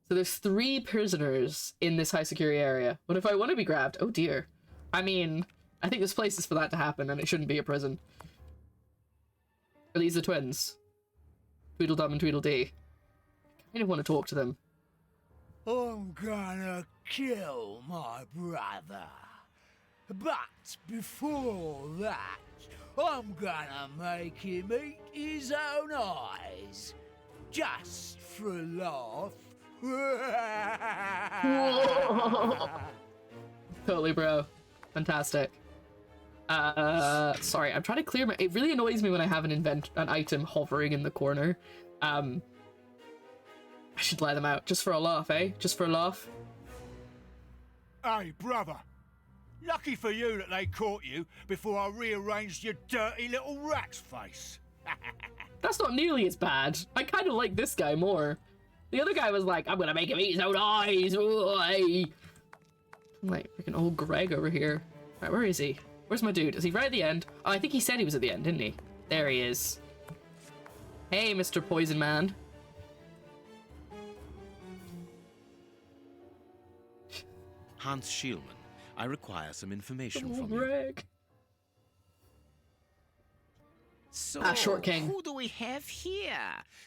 So there's 3 prisoners in this high security area. What if I want to be grabbed? Oh dear. I mean, I think there's places for that to happen, and it shouldn't be a prison. Are these the twins? Tweedledum and Tweedledee. I kind of want to talk to them. I'm gonna kill my brother. But before that, I'm gonna make him eat his own eyes. Just for a laugh. Totally, bro. Fantastic. Sorry, I'm trying to clear my... It really annoys me when I have an item hovering in the corner. I should let them out. Just for a laugh, eh? Just for a laugh. Hey, brother. Lucky for you that they caught you before I rearranged your dirty little rat's face. That's not nearly as bad. I kind of like this guy more. The other guy was like, I'm gonna make him eat his own eyes. I'm like freaking old Greg over here. Right, where is he? Where's my dude? Is he right at the end? Oh, I think he said he was at the end, didn't he? There he is. Hey, Mr. Poison Man. Hans Schielmann, I require some information from Greg. you. So, Short King. who do we have here?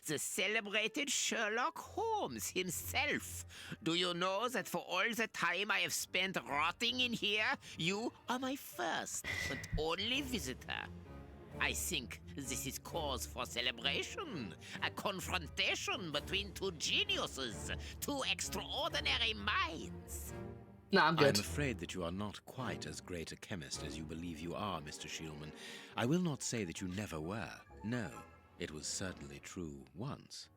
The celebrated Sherlock Holmes himself. Do you know that for all the time I have spent rotting in here, you are my first but only visitor? I think this is cause for celebration. A confrontation between 2 geniuses, 2 extraordinary minds. Nah, I'm good. I'm afraid that you are not quite as great a chemist as you believe you are, Mr. Schielmann. I will not say that you never were. No, it was certainly true once.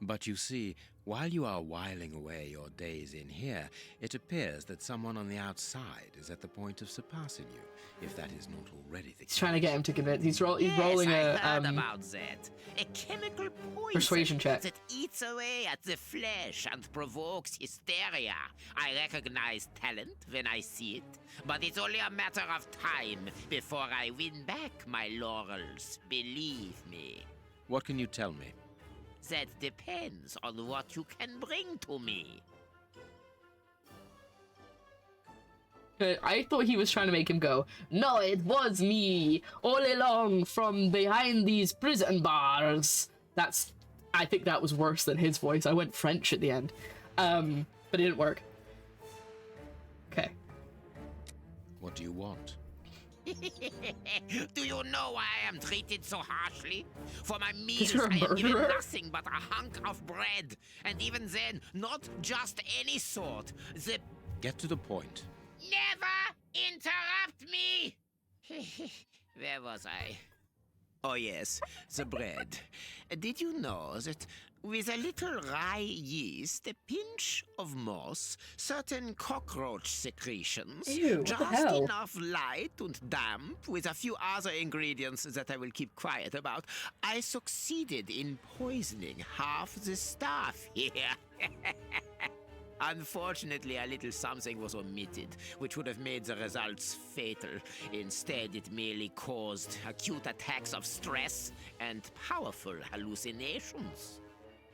But you see, while you are whiling away your days in here, it appears that someone on the outside is at the point of surpassing you, if that is not already the case. He's trying to get him to convince. He's rolling I heard a about that. A chemical poison persuasion check. that eats away at the flesh and provokes hysteria. I recognize talent when I see it, but it's only a matter of time before I win back my laurels. Believe me. What can you tell me? That depends on what you can bring to me. I thought he was trying to make him go, no, it was me all along from behind these prison bars. I think that was worse than his voice. I went French at the end. But it didn't work. Okay. What do you want? Do you know why I am treated so harshly? For my meals, you're a I am given murderer? nothing but a hunk of bread. And even then, not just any sort. The... Get to the point. Never interrupt me! Where was I? Oh yes, the bread. Did you know that with a little rye yeast, a pinch of moss, certain cockroach secretions, Ew, what the just hell? enough light and damp, with a few other ingredients that I will keep quiet about, I succeeded in poisoning half the staff here. Unfortunately, a little something was omitted, which would have made the results fatal. Instead, it merely caused acute attacks of stress and powerful hallucinations.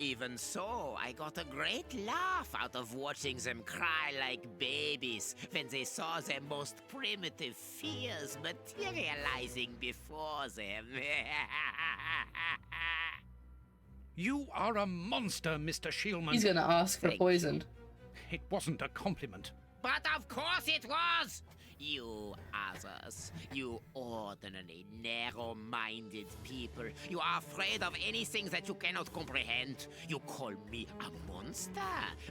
Even so, I got a great laugh out of watching them cry like babies when they saw their most primitive fears materializing before them. You are a monster, Mr. Shielman. He's gonna ask for poison. It wasn't a compliment. But of course it was! You others, you ordinary, narrow-minded people, you are afraid of anything that you cannot comprehend. You call me a monster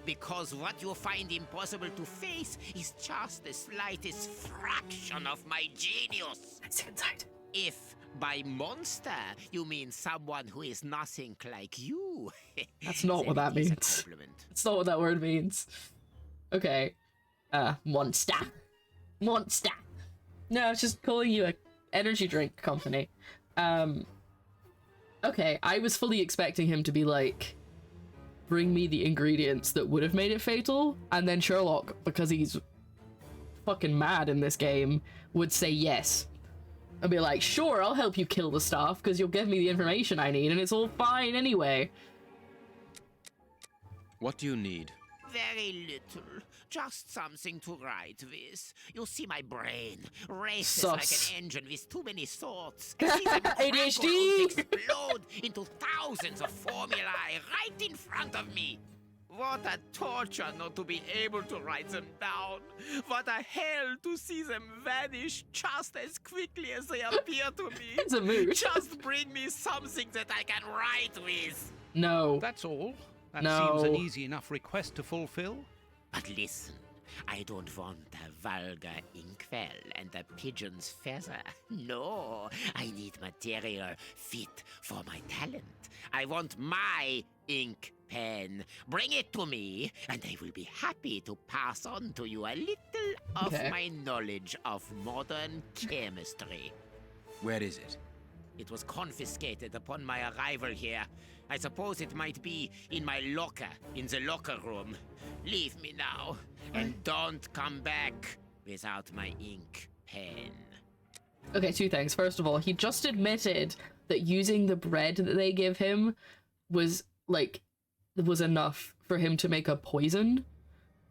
because what you find impossible to face is just the slightest fraction of my genius. Let's inside. If by monster you mean someone who is nothing like you, That's not what that means. That's not what that word means. Okay. Monster. Monster. No, I was just calling you a energy drink company. Okay, I was fully expecting him to be like, bring me the ingredients that would have made it fatal, and then Sherlock, because he's fucking mad in this game, would say yes. I'd be like, sure, I'll help you kill the staff, because you'll give me the information I need, and it's all fine anyway. What do you need? Very little. Just something to write with. You see, my brain races like an engine with too many thoughts. I see them ADHD! explode into thousands of formulae right in front of me. What a torture not to be able to write them down. What a hell to see them vanish just as quickly as they appear to me. It's a mood. Just bring me something that I can write with. No. That's all. That No. seems an easy enough request to fulfill. But listen, I don't want a vulgar inkwell and a pigeon's feather. No, I need material fit for my talent. I want my ink pen. Bring it to me, and I will be happy to pass on to you a little of my knowledge of modern chemistry. Where is it? It was confiscated upon my arrival here. I suppose it might be in my locker, in the locker room. Leave me now, and don't come back without my ink pen. Okay, two things. First of all, he just admitted that using the bread that they give him was, like, was enough for him to make a poison.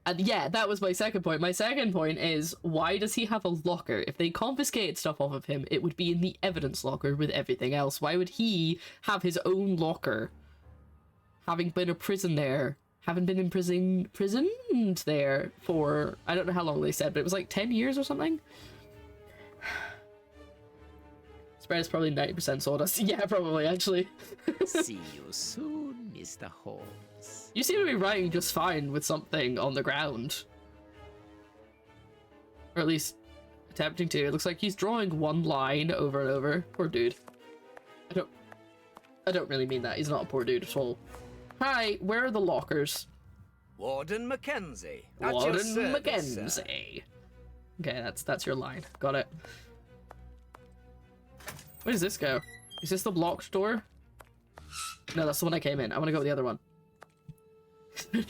And yeah, that was my second point. My second point is, why does he have a locker? If they confiscate stuff off of him, it would be in the evidence locker with everything else. Why would he have his own locker? Having been imprisoned there for, I don't know how long they said, but it was like 10 years or something? Spread is probably 90% sawdust. Yeah, probably, actually. See you soon, Mr. Holmes. You seem to be writing just fine with something on the ground. Or at least attempting to. It looks like he's drawing one line over and over. Poor dude. I don't really mean that. He's not a poor dude at all. Hi, where are the lockers? Warden Mackenzie. At your Warden service, Mackenzie. sir. Okay, that's your line. Got it. Where does this go? Is this the blocked door? No, that's the one I came in. I want to go with the other one.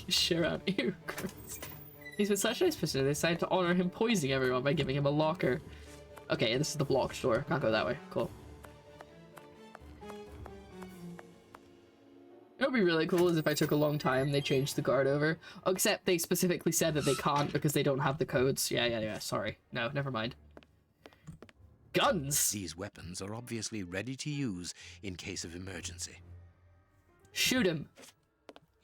Share out. Ew, gross. He's been such a nice person. They decided to honor him poisoning everyone by giving him a locker. Okay, this is the blocked door. Can't go that way. Cool. It would be really cool is if I took a long time, they changed the guard over. Except they specifically said that they can't because they don't have the codes. Yeah, sorry. No, never mind. Guns! These weapons are obviously ready to use in case of emergency. Shoot him!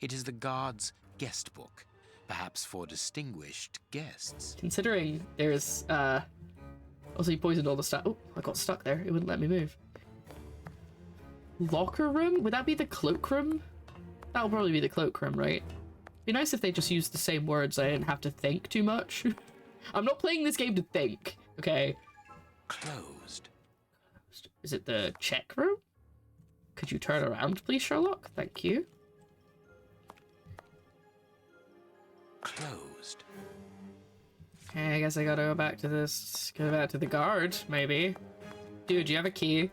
It is the guard's guest book, perhaps for distinguished guests. Considering there's, also he poisoned all the stuff. Oh, I got stuck there. It wouldn't let me move. Locker room? Would that be the cloakroom? That'll probably be the cloakroom, right? Be nice if they just used the same words. I didn't have to think too much. I'm not playing this game to think, okay? Closed. closed. Is it the check room? Could you turn around, please, Sherlock? Thank you. Closed. Okay, I guess I gotta go back to this. Go back to the guard, maybe. Dude, do you have a key?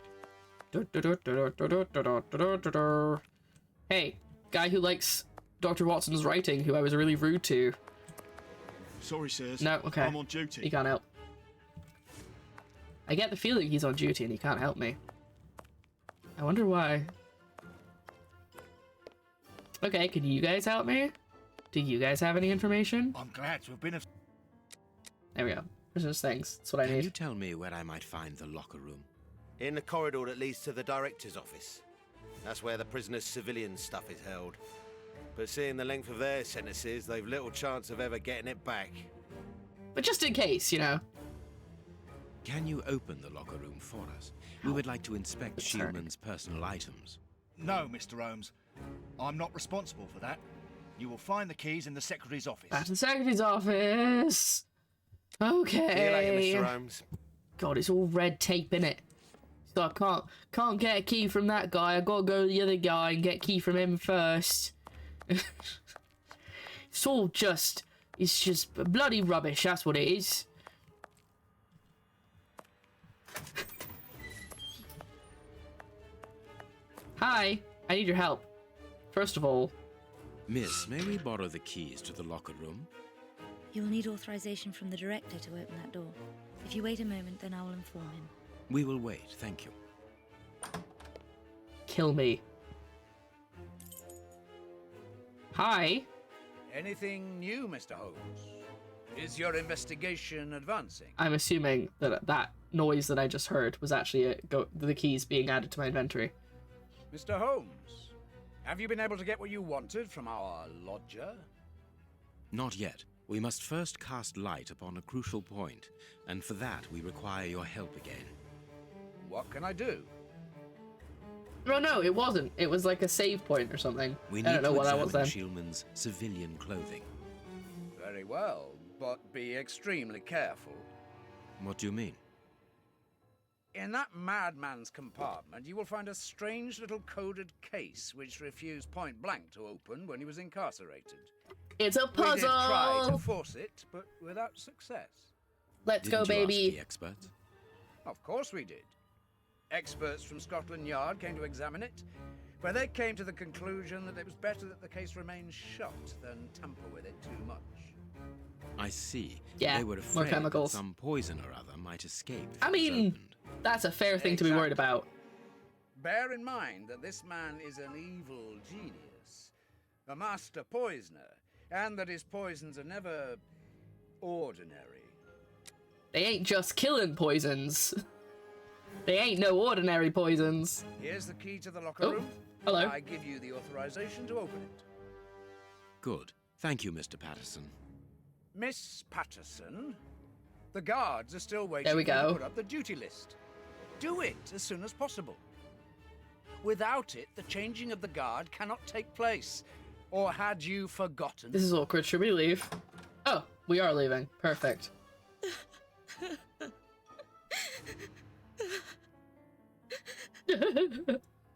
Hey, guy who likes Dr. Watson's writing, who I was really rude to. Sorry, sirs. No, okay. I'm on duty. He can't help. I get the feeling he's on duty and he can't help me. I wonder why. Okay, can you guys help me? Do you guys have any information? I'm glad to have been of... There we go. There's just things. That's what I Can need. you tell me where I might find the locker room? In the corridor that leads to the director's office. That's where the prisoners' civilian stuff is held. But seeing the length of their sentences, they've little chance of ever getting it back. But just in case, you know. Can you open the locker room for us? We would like to inspect Shieldman's personal items. No, Mr. Holmes. I'm not responsible for that. You will find the keys in the secretary's office. Back to the secretary's office. Okay. See you later, Mr. Holmes. God, it's all red tape, innit? So I can't get a key from that guy. I gotta go to the other guy and get a key from him first. It's all just... It's just bloody rubbish, that's what it is. Hi, I need your help. First of all... Miss, may we borrow the keys to the locker room? You'll need authorization from the director to open that door. If you wait a moment, then I will inform him. We will wait, thank you. Kill me. Hi. Anything new, Mr. Holmes? Is your investigation advancing? I'm assuming that that noise that I just heard was actually the keys being added to my inventory. Mr. Holmes, have you been able to get what you wanted from our lodger? Not yet. We must first cast light upon a crucial point, and for that we require your help again. What can I do? Oh no, it wasn't. It was like a save point or something. We I need don't know to what that was then. examine Shieldman's civilian clothing. Very well, but be extremely careful. What do you mean? In that madman's compartment, you will find a strange little coded case which refused point blank to open when he was incarcerated. It's a puzzle! We did try to force it, but without success. Let's go, Didn't you baby. ask the experts? Of course we did. Experts from Scotland Yard came to examine it, where they came to the conclusion that it was better that the case remain shut than tamper with it too much. I see. Yeah, they were more afraid that chemicals. some poison or other might escape. if I it was mean, opened. that's a fair thing to be worried about. Bear in mind that this man is an evil genius, a master poisoner, and that his poisons are never ordinary. They ain't just killing poisons. They ain't no ordinary poisons. Here's the key to the locker room. Hello. I give you the authorization to open it. Good. Thank you, Mr. Patterson. Miss Patterson, the guards are still waiting There we for you to go. put up the duty list. Do it as soon as possible. Without it, the changing of the guard cannot take place. Or had you forgotten? This is awkward. Should we leave? Oh, we are leaving. Perfect.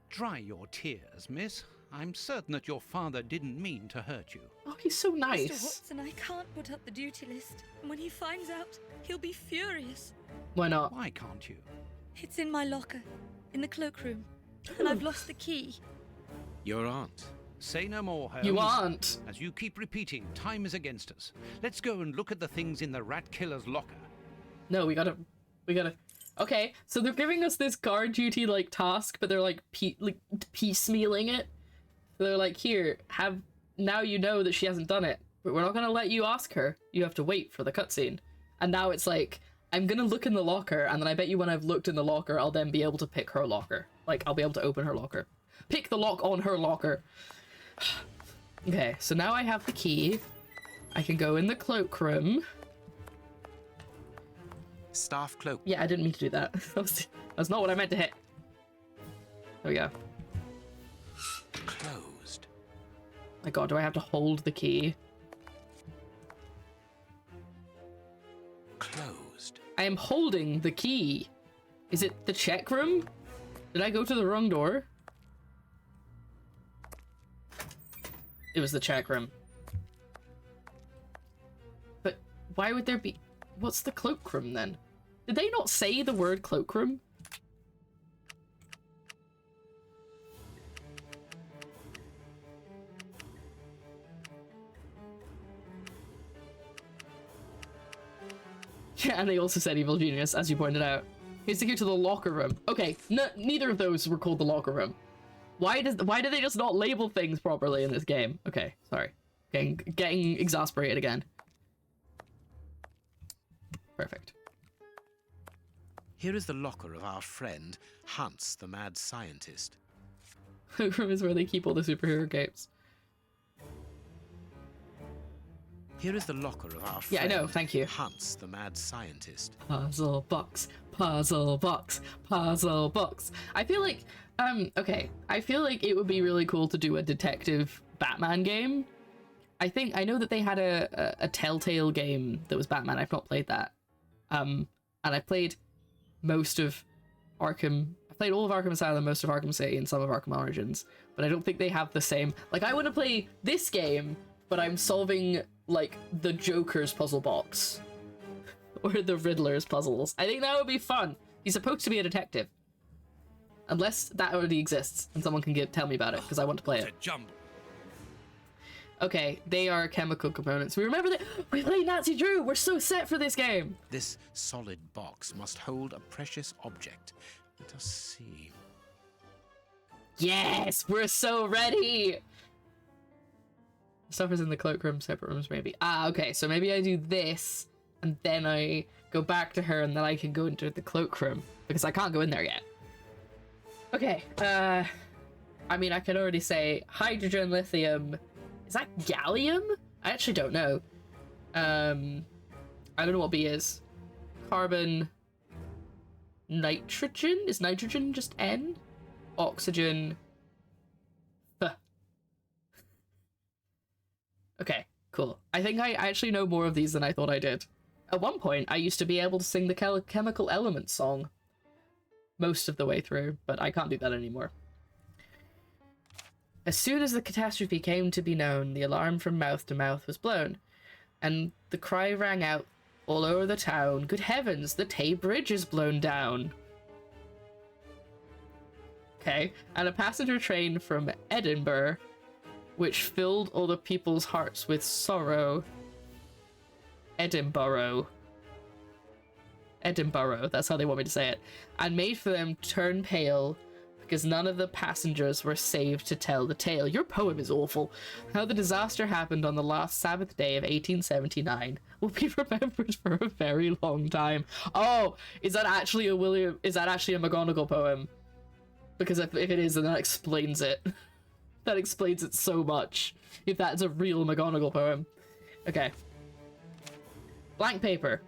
Dry your tears, miss. I'm certain that your father didn't mean to hurt you. Oh, he's so Mr. nice. Watson, I can't put up the duty list. And when he finds out, he'll be furious. Why not? Why can't you? It's in my locker, in the cloakroom. And I've lost the key. Your aunt. Say no more, Holmes. You aren't. As you keep repeating, time is against us. Let's go and look at the things in the rat killer's locker. No, we gotta. Okay, so they're giving us this guard duty like task, but they're like piecemealing it. So they're like, here, now you know that she hasn't done it, but we're not gonna let you ask her. You have to wait for the cutscene. And now it's like, I'm gonna look in the locker, and then I bet you when I've looked in the locker, I'll then be able to pick her locker. Like, I'll be able to open her locker. Pick the lock on her locker. Okay, so now I have the key. I can go in the cloakroom. Staff cloak. Yeah, I didn't mean to do that. That's not what I meant to hit. There we go. Closed. My god, do I have to hold the key? Closed. I am holding the key. Is it the check room? Did I go to the wrong door? It was the check room. But why would there be... What's the cloakroom then? Did they not say the word cloakroom? Yeah, and they also said evil genius, as you pointed out. Here's the key to the locker room. Okay, neither of those were called the locker room. Why do they just not label things properly in this game? Okay, sorry. Getting exasperated again. Perfect. Here is the locker of our friend, Hans, the mad scientist. Cloakroom is where they keep all the superhero capes. Here is the locker of our friend. Yeah, I know, thank you. Hans, the mad scientist. Puzzle box, puzzle box, puzzle box. I feel like, okay. I feel like it would be really cool to do a detective Batman game. I know that they had a Telltale game that was Batman. I've not played that. And I played most of Arkham. I played all of Arkham Asylum, most of Arkham City, and some of Arkham Origins. But I don't think they have the same. Like, I want to play this game, but I'm solving, like, the Joker's puzzle box. Or the Riddler's puzzles. I think that would be fun. He's supposed to be a detective. Unless that already exists, and someone can tell me about it, because I want to play it. Okay, they are chemical components. We remember that we played Nancy Drew. We're so set for this game. This solid box must hold a precious object. Let us see. Yes, we're so ready. Stuff is in the cloakroom, separate rooms maybe. Ah, okay, so maybe I do this, and then I go back to her, and then I can go into the cloakroom, because I can't go in there yet. Okay, I mean, I can already say hydrogen, lithium. Is that gallium? I actually don't know. I don't know what B is. Carbon. Nitrogen? Is nitrogen just N? Oxygen. F. Okay, cool. I think I actually know more of these than I thought I did. At one point, I used to be able to sing the Chemical Elements song most of the way through, but I can't do that anymore. As soon as the catastrophe came to be known, the alarm from mouth to mouth was blown, and the cry rang out all over the town, "Good heavens, the Tay Bridge is blown down!" Okay, and a passenger train from Edinburgh, which filled all the people's hearts with sorrow. Edinburgh, that's how they want me to say it, and made for them turn pale, because none of the passengers were saved to tell the tale. Your poem is awful. How the disaster happened on the last Sabbath day of 1879 will be remembered for a very long time. Oh, is that actually a McGonagall poem? Because if it is, then that explains it. That explains it so much. If that's a real McGonagall poem. Okay. Blank paper.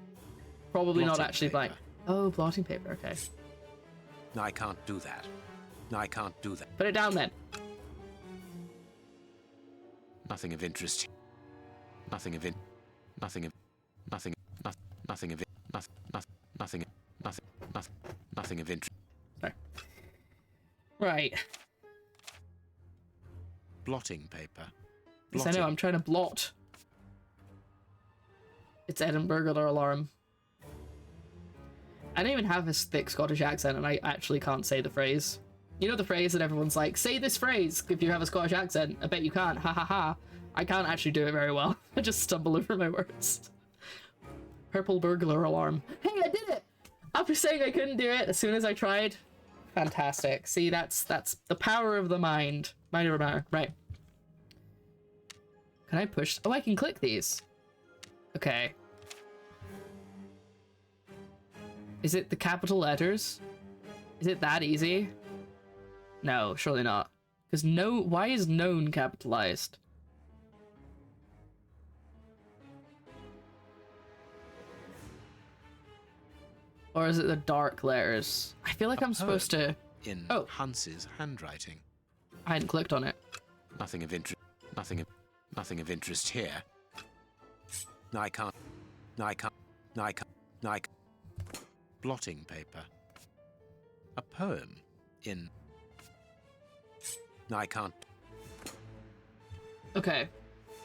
Probably not actually blank. Oh, blotting paper, okay. No, I can't do that. No, I can't do that. Put it down then. Nothing of interest. Nothing of interest. Nothing of interest. Sorry. Right. Blotting paper. Yes, I know, I'm trying to blot. It's Edinburgh alarm. I don't even have this thick Scottish accent, and I actually can't say the phrase. You know the phrase that everyone's like, say this phrase if you have a Scottish accent. I bet you can't. Ha ha ha. I can't actually do it very well. I just stumble over my words. Purple burglar alarm. Hey, I did it! After saying I couldn't do it, as soon as I tried. Fantastic. See, that's the power of the mind. Mind over matter. Right. Can I push? Oh, I can click these. Okay. Is it the capital letters? Is it that easy? No, surely not. Because why is known capitalized? Or is it the dark letters? I feel like I'm supposed to... In Hans's handwriting. I hadn't clicked on it. Nothing of interest. Nothing of interest here. No, I can't. No, I can't. No, I can't. No, I can't. Blotting paper. A poem in... I can't... Okay.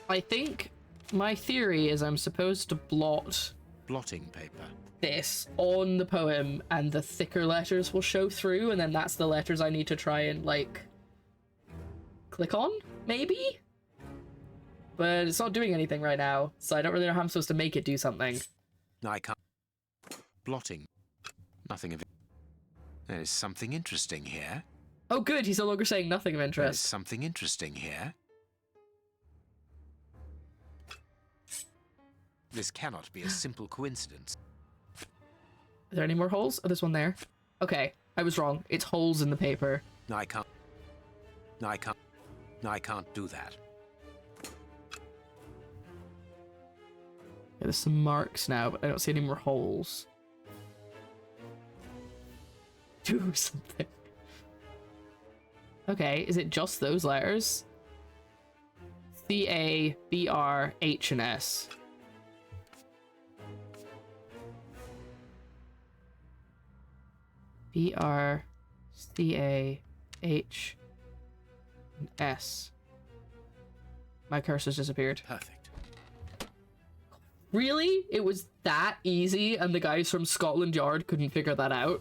I think my theory is I'm supposed to blot... Blotting paper. This on the poem, and the thicker letters will show through, and then that's the letters I need to try and, like, click on, maybe? But it's not doing anything right now, so I don't really know how I'm supposed to make it do something. I can't... Blotting. Nothing of it. There is something interesting here. Oh good, he's no longer saying nothing of There is interest. something interesting here. This cannot be a simple coincidence. Are there any more holes? Oh, there's one there. Okay, I was wrong. It's holes in the paper. I can't do that. Yeah, there's some marks now, but I don't see any more holes. Do something. Okay, is it just those letters? C, A, B, R, H, and S. B, R, C, A, H, and S. My cursor's disappeared. Perfect. Really? It was that easy and the guys from Scotland Yard couldn't figure that out?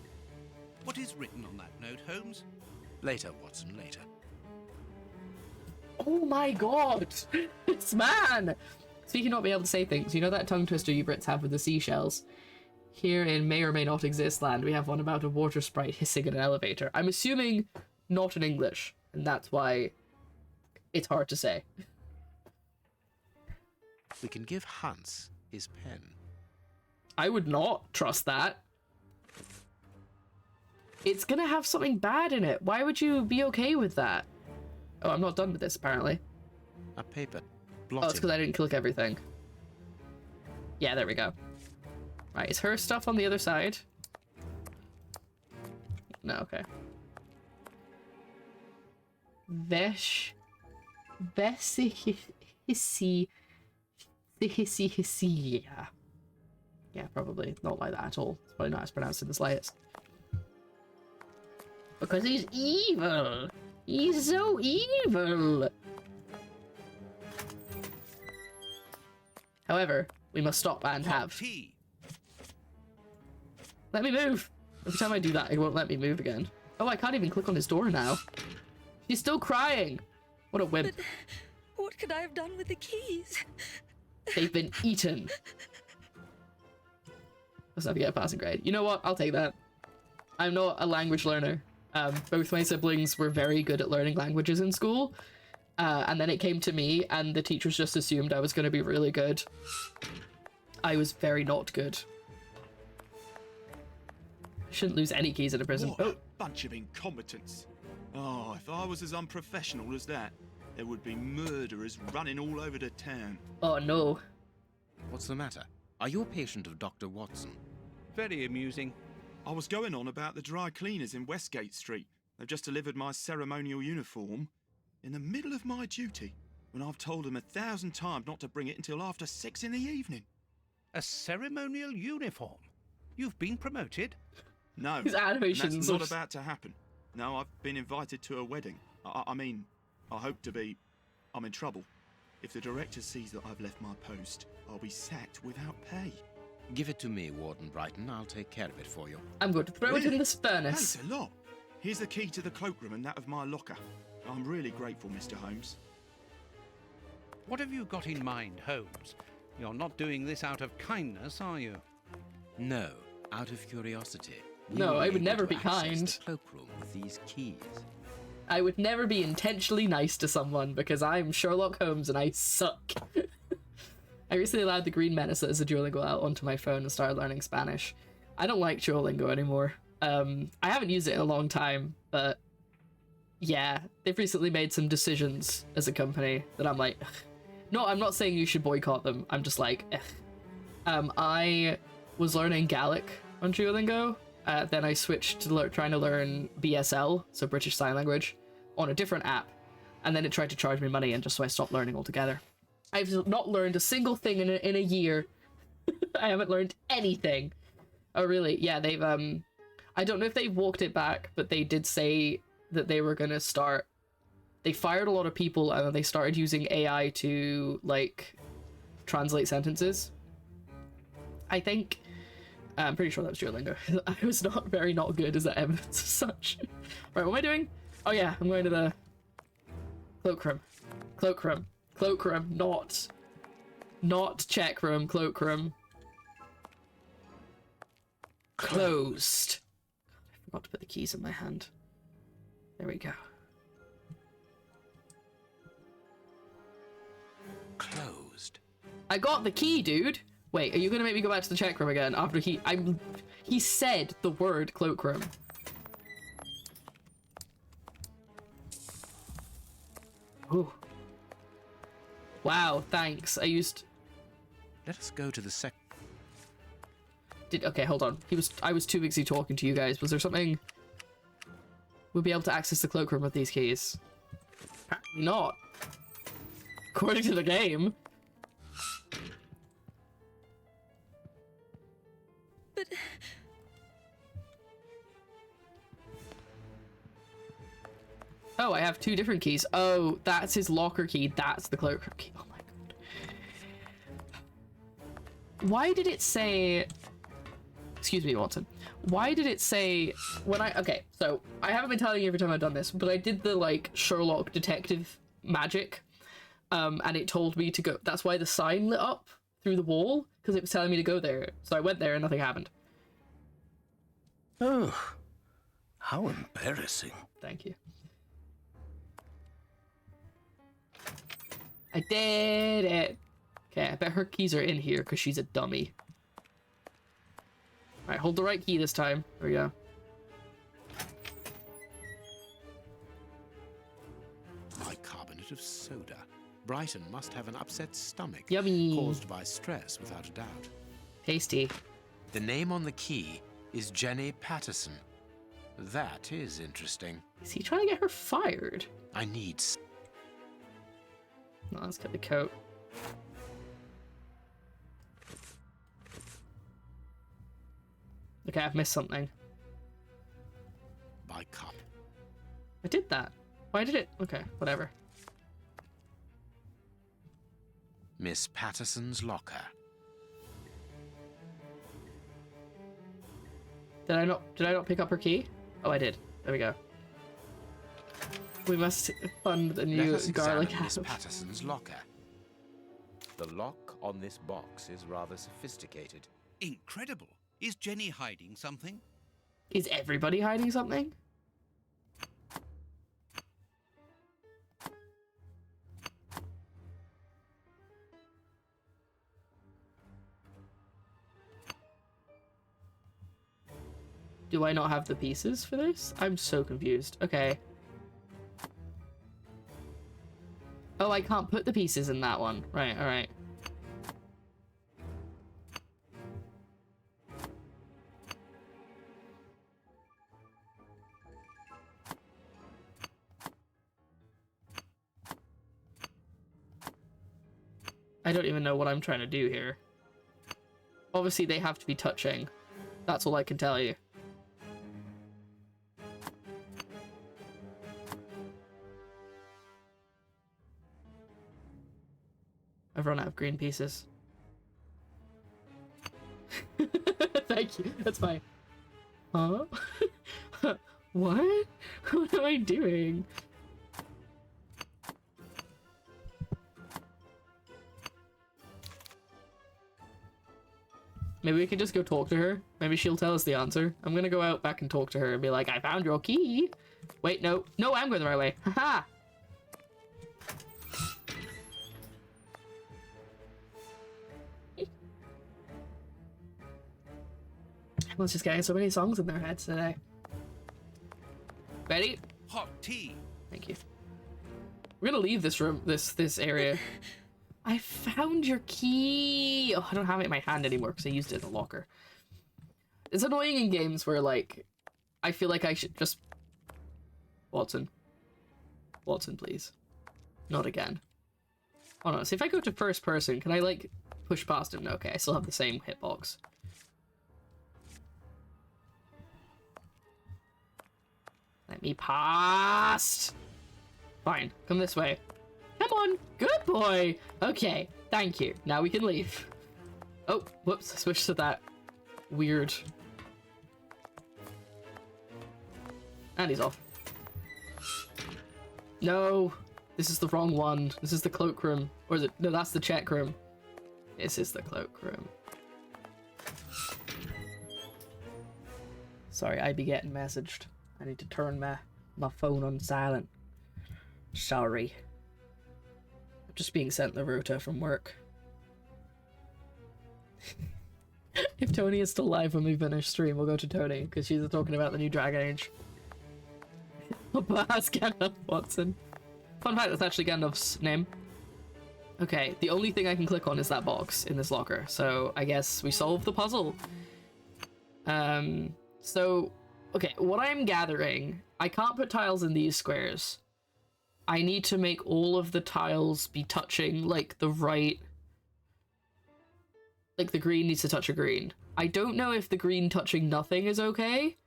What is written on that note, Holmes? Later, Watson, later. Oh my god! This man! Speaking of not being able to say things, you know that tongue twister you Brits have with the seashells? Here in may or may not exist land, we have one about a water sprite hissing in an elevator. I'm assuming not in English, and that's why it's hard to say. We can give Hans his pen. I would not trust that. It's gonna have something bad in it. Why would you be okay with that? Oh, I'm not done with this, apparently. A paper. Oh, it's because I didn't click everything. Yeah, there we go. Right, is her stuff on the other side? No, okay. Yeah. Yeah, probably not like that at all. It's probably not as pronounced in the slightest. Because he's evil! He's so evil! However, we must stop and have... Let me move! Every time I do that, it won't let me move again. Oh, I can't even click on his door now. She's still crying! What a wimp. But what could I have done with the keys? They've been eaten. Let's never get a passing grade. You know what? I'll take that. I'm not a language learner. Both my siblings were very good at learning languages in school. And then it came to me, and the teachers just assumed I was going to be really good. I was very not good. I shouldn't lose any keys in a prison. What a bunch of incompetents. Oh, if I was as unprofessional as that, there would be murderers running all over the town. Oh no. What's the matter? Are you a patient of Dr. Watson? Very amusing. I was going on about the dry cleaners in Westgate Street. They've just delivered my ceremonial uniform in the middle of my duty, when I've told them 1,000 times not to bring it until after 6 in the evening. A ceremonial uniform? You've been promoted? No, his animations that's not about to happen. No, I've been invited to a wedding. I mean, I hope to be. I'm in trouble. If the director sees that I've left my post, I'll be sacked without pay. Give it to me, Warden Brighton. I'll take care of it for you. I'm going to throw it in this furnace. Thanks a lot. Here's the key to the cloakroom and that of my locker. I'm really grateful, Mr. Holmes. What have you got in mind, Holmes? You're not doing this out of kindness, are you? No, out of curiosity. No, I would never be kind. The cloakroom with these keys. I would never be intentionally nice to someone because I'm Sherlock Holmes and I suck. I recently allowed the Green Menace as a Duolingo out onto my phone and started learning Spanish. I don't like Duolingo anymore. I haven't used it in a long time, but yeah, they've recently made some decisions as a company that I'm like, ugh. No, I'm not saying you should boycott them. I'm just like, ugh. I was learning Gaelic on Duolingo. Then I switched to trying to learn BSL, so British Sign Language, on a different app. And then it tried to charge me money, and just so I stopped learning altogether. I've not learned a single thing in a year. I haven't learned anything. Oh, really? Yeah, they've, I don't know if they walked it back, but they did say that they were gonna start. They fired a lot of people and then they started using AI to like translate sentences. I think. I'm pretty sure that was Duolingo. I was not good as that evidence of such. Right, what am I doing? Oh yeah, I'm going to the cloakroom. Cloakroom, not check room, cloakroom. Closed. I forgot to put the keys in my hand. There we go. Closed. I got the key, dude. Wait, are you gonna make me go back to the check room again after he said the word cloakroom? Ooh. Wow, thanks. Let us go to the Okay, hold on. I was too busy talking to you guys. Was there something? We'll be able to access the cloakroom with these keys. Apparently not. According to the game. But... Oh, I have 2 different keys. Oh, that's his locker key. That's the cloakroom key. Oh my god. Why did it say... Excuse me, Watson. Why did it say... Okay, so I haven't been telling you every time I've done this, but I did the, like, Sherlock detective magic. And it told me to go... That's why the sign lit up through the wall, because it was telling me to go there. So I went there and nothing happened. Oh, how embarrassing. Thank you. I did it! Okay, I bet her keys are in here because she's a dummy. Alright, hold the right key this time. There we go. Bicarbonate of soda. Brighton must have an upset stomach. Yummy. Caused by stress, without a doubt. Tasty. The name on the key is Jenny Patterson. That is interesting. Is he trying to get her fired? I need... No, let's get the coat. Okay, I've missed something. Bicarb. I did that. Why did it? Okay, whatever. Miss Patterson's locker. Did I not pick up her key? Oh, I did. There we go. We must fund the new Let us garlic examine Miss house. Patterson's locker. The lock on this box is rather sophisticated. Incredible. Is Jenny hiding something? Is everybody hiding something? Do I not have the pieces for this? I'm so confused. Okay. Oh, I can't put the pieces in that one. Right, alright. I don't even know what I'm trying to do here. Obviously, they have to be touching. That's all I can tell you. I've run out of green pieces. Thank you. That's fine. Huh? What? What am I doing? Maybe we could just go talk to her. Maybe she'll tell us the answer. I'm gonna go out back and talk to her and be like, I found your key. Wait, no. No, I'm going the right way. Haha! Everyone's just getting so many songs in their heads today. Ready? Hot tea. Thank you. We're gonna leave this room, this area. I found your key. Oh, I don't have it in my hand anymore because I used it in the locker. It's annoying in games where, like, I feel like I should just... Watson. Watson, please. Not again. Oh no, see if I go to first person, can I, like, push past him? Okay, I still have the same hitbox. Let me past. Fine, come this way. Come on, good boy. Okay, thank you. Now we can leave. Oh, whoops, I switched to that. Weird. And he's off. No, this is the wrong one. This is the cloakroom. Or is it? No, that's the check room. This is the cloakroom. Sorry, I be getting messaged. I need to turn my phone on silent. Sorry. I'm just being sent the rota from work. If Tony is still live when we finish stream, we'll go to Tony, because she's talking about the new Dragon Age. But ask Gandalf Watson. Fun fact, that's actually Gandalf's name. Okay, the only thing I can click on is that box in this locker, so I guess we solved the puzzle. So, okay, what I'm gathering, I can't put tiles in these squares. I need to make all of the tiles be touching, like, the right... Like, the green needs to touch a green. I don't know if the green touching nothing is okay,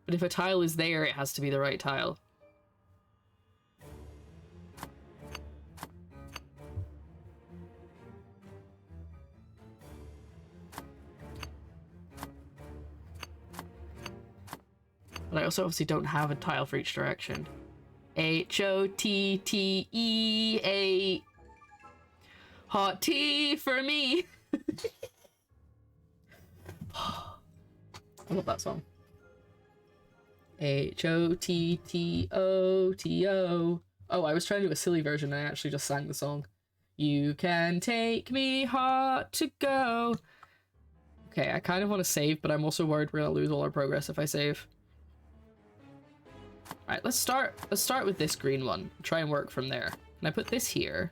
but if a tile is there, it has to be the right tile. But I also obviously don't have a tile for each direction. H-O-T-T-E-A. Hot tea for me. I love that song. H-O-T-T-O-T-O. Oh, I was trying to do a silly version and I actually just sang the song. You can take me hot to go. Okay, I kind of want to save, but I'm also worried we're gonna lose all our progress if I save. Alright, let's start with this green one. Try and work from there. Can I put this here?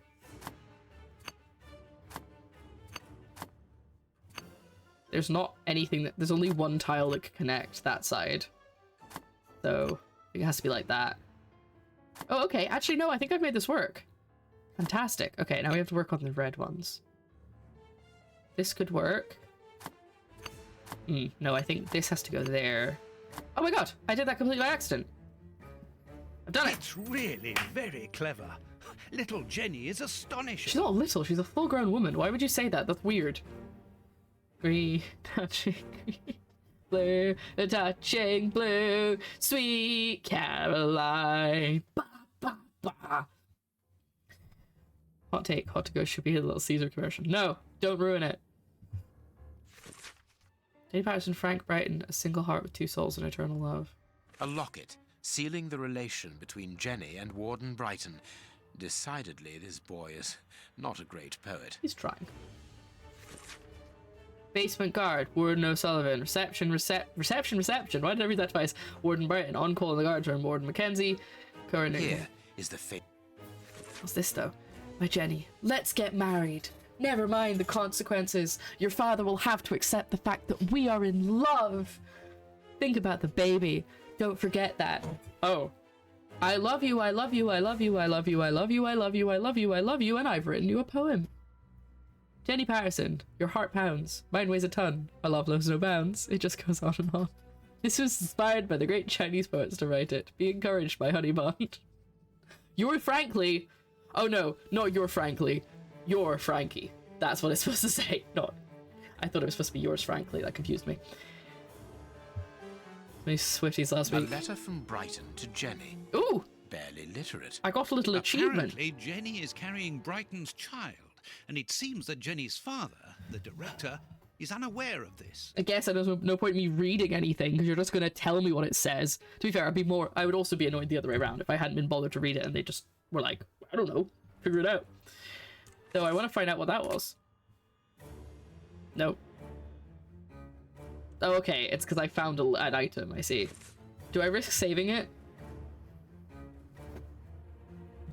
There's not anything that... There's only one tile that can connect that side. So, I think it has to be like that. Oh, okay. Actually, no, I think I've made this work. Fantastic. Okay, now we have to work on the red ones. This could work. No, I think this has to go there. Oh my god! I did that completely by accident. I've done it! It's really very clever. Little Jenny is astonishing. She's not little, she's a full-grown woman. Why would you say that? That's weird. Green, touching green, blue, touching blue, sweet Caroline. Ba, ba, ba. Hot take, Hot to Go should be a Little Caesar commercial. No, don't ruin it. Dave Patterson, Frank Brighton, a single heart with two souls and eternal love. A locket, sealing the relation between Jenny and Warden Brighton. Decidedly, this boy is not a great poet. He's trying. Basement guard, Warden O'Sullivan. Reception. Why did I read that twice? Warden Brighton, on call in the guard room. Warden Mackenzie. Coroner. Here is the fate. What's this though? My Jenny, let's get married. Never mind the consequences. Your father will have to accept the fact that we are in love. Think about the baby. Don't forget that. Oh. I love you, I love you, I love you, I love you, I love you, I love you, I love you, I love you, and I've written you a poem. Jenny Patterson, your heart pounds. Mine weighs a ton. My love knows no bounds. It just goes on and on. This was inspired by the great Chinese poets to write it. Be encouraged by Honey Bond. You're frankly... Oh no, not you're frankly. You're Frankie. That's what it's supposed to say. Not. I thought it was supposed to be yours frankly. That confused me. Many Swifties last week. A letter from Brighton to Jenny. Ooh! Barely literate. I got a little achievement. Apparently, Jenny is carrying Brighton's child, and it seems that Jenny's father, the director, is unaware of this. I guess there's no point in me reading anything because you're just going to tell me what it says. To be fair, I would also be annoyed the other way around if I hadn't been bothered to read it and they just were like, I don't know, figure it out. So I want to find out what that was. Nope. Oh, okay, it's because I found an item, I see. Do I risk saving it?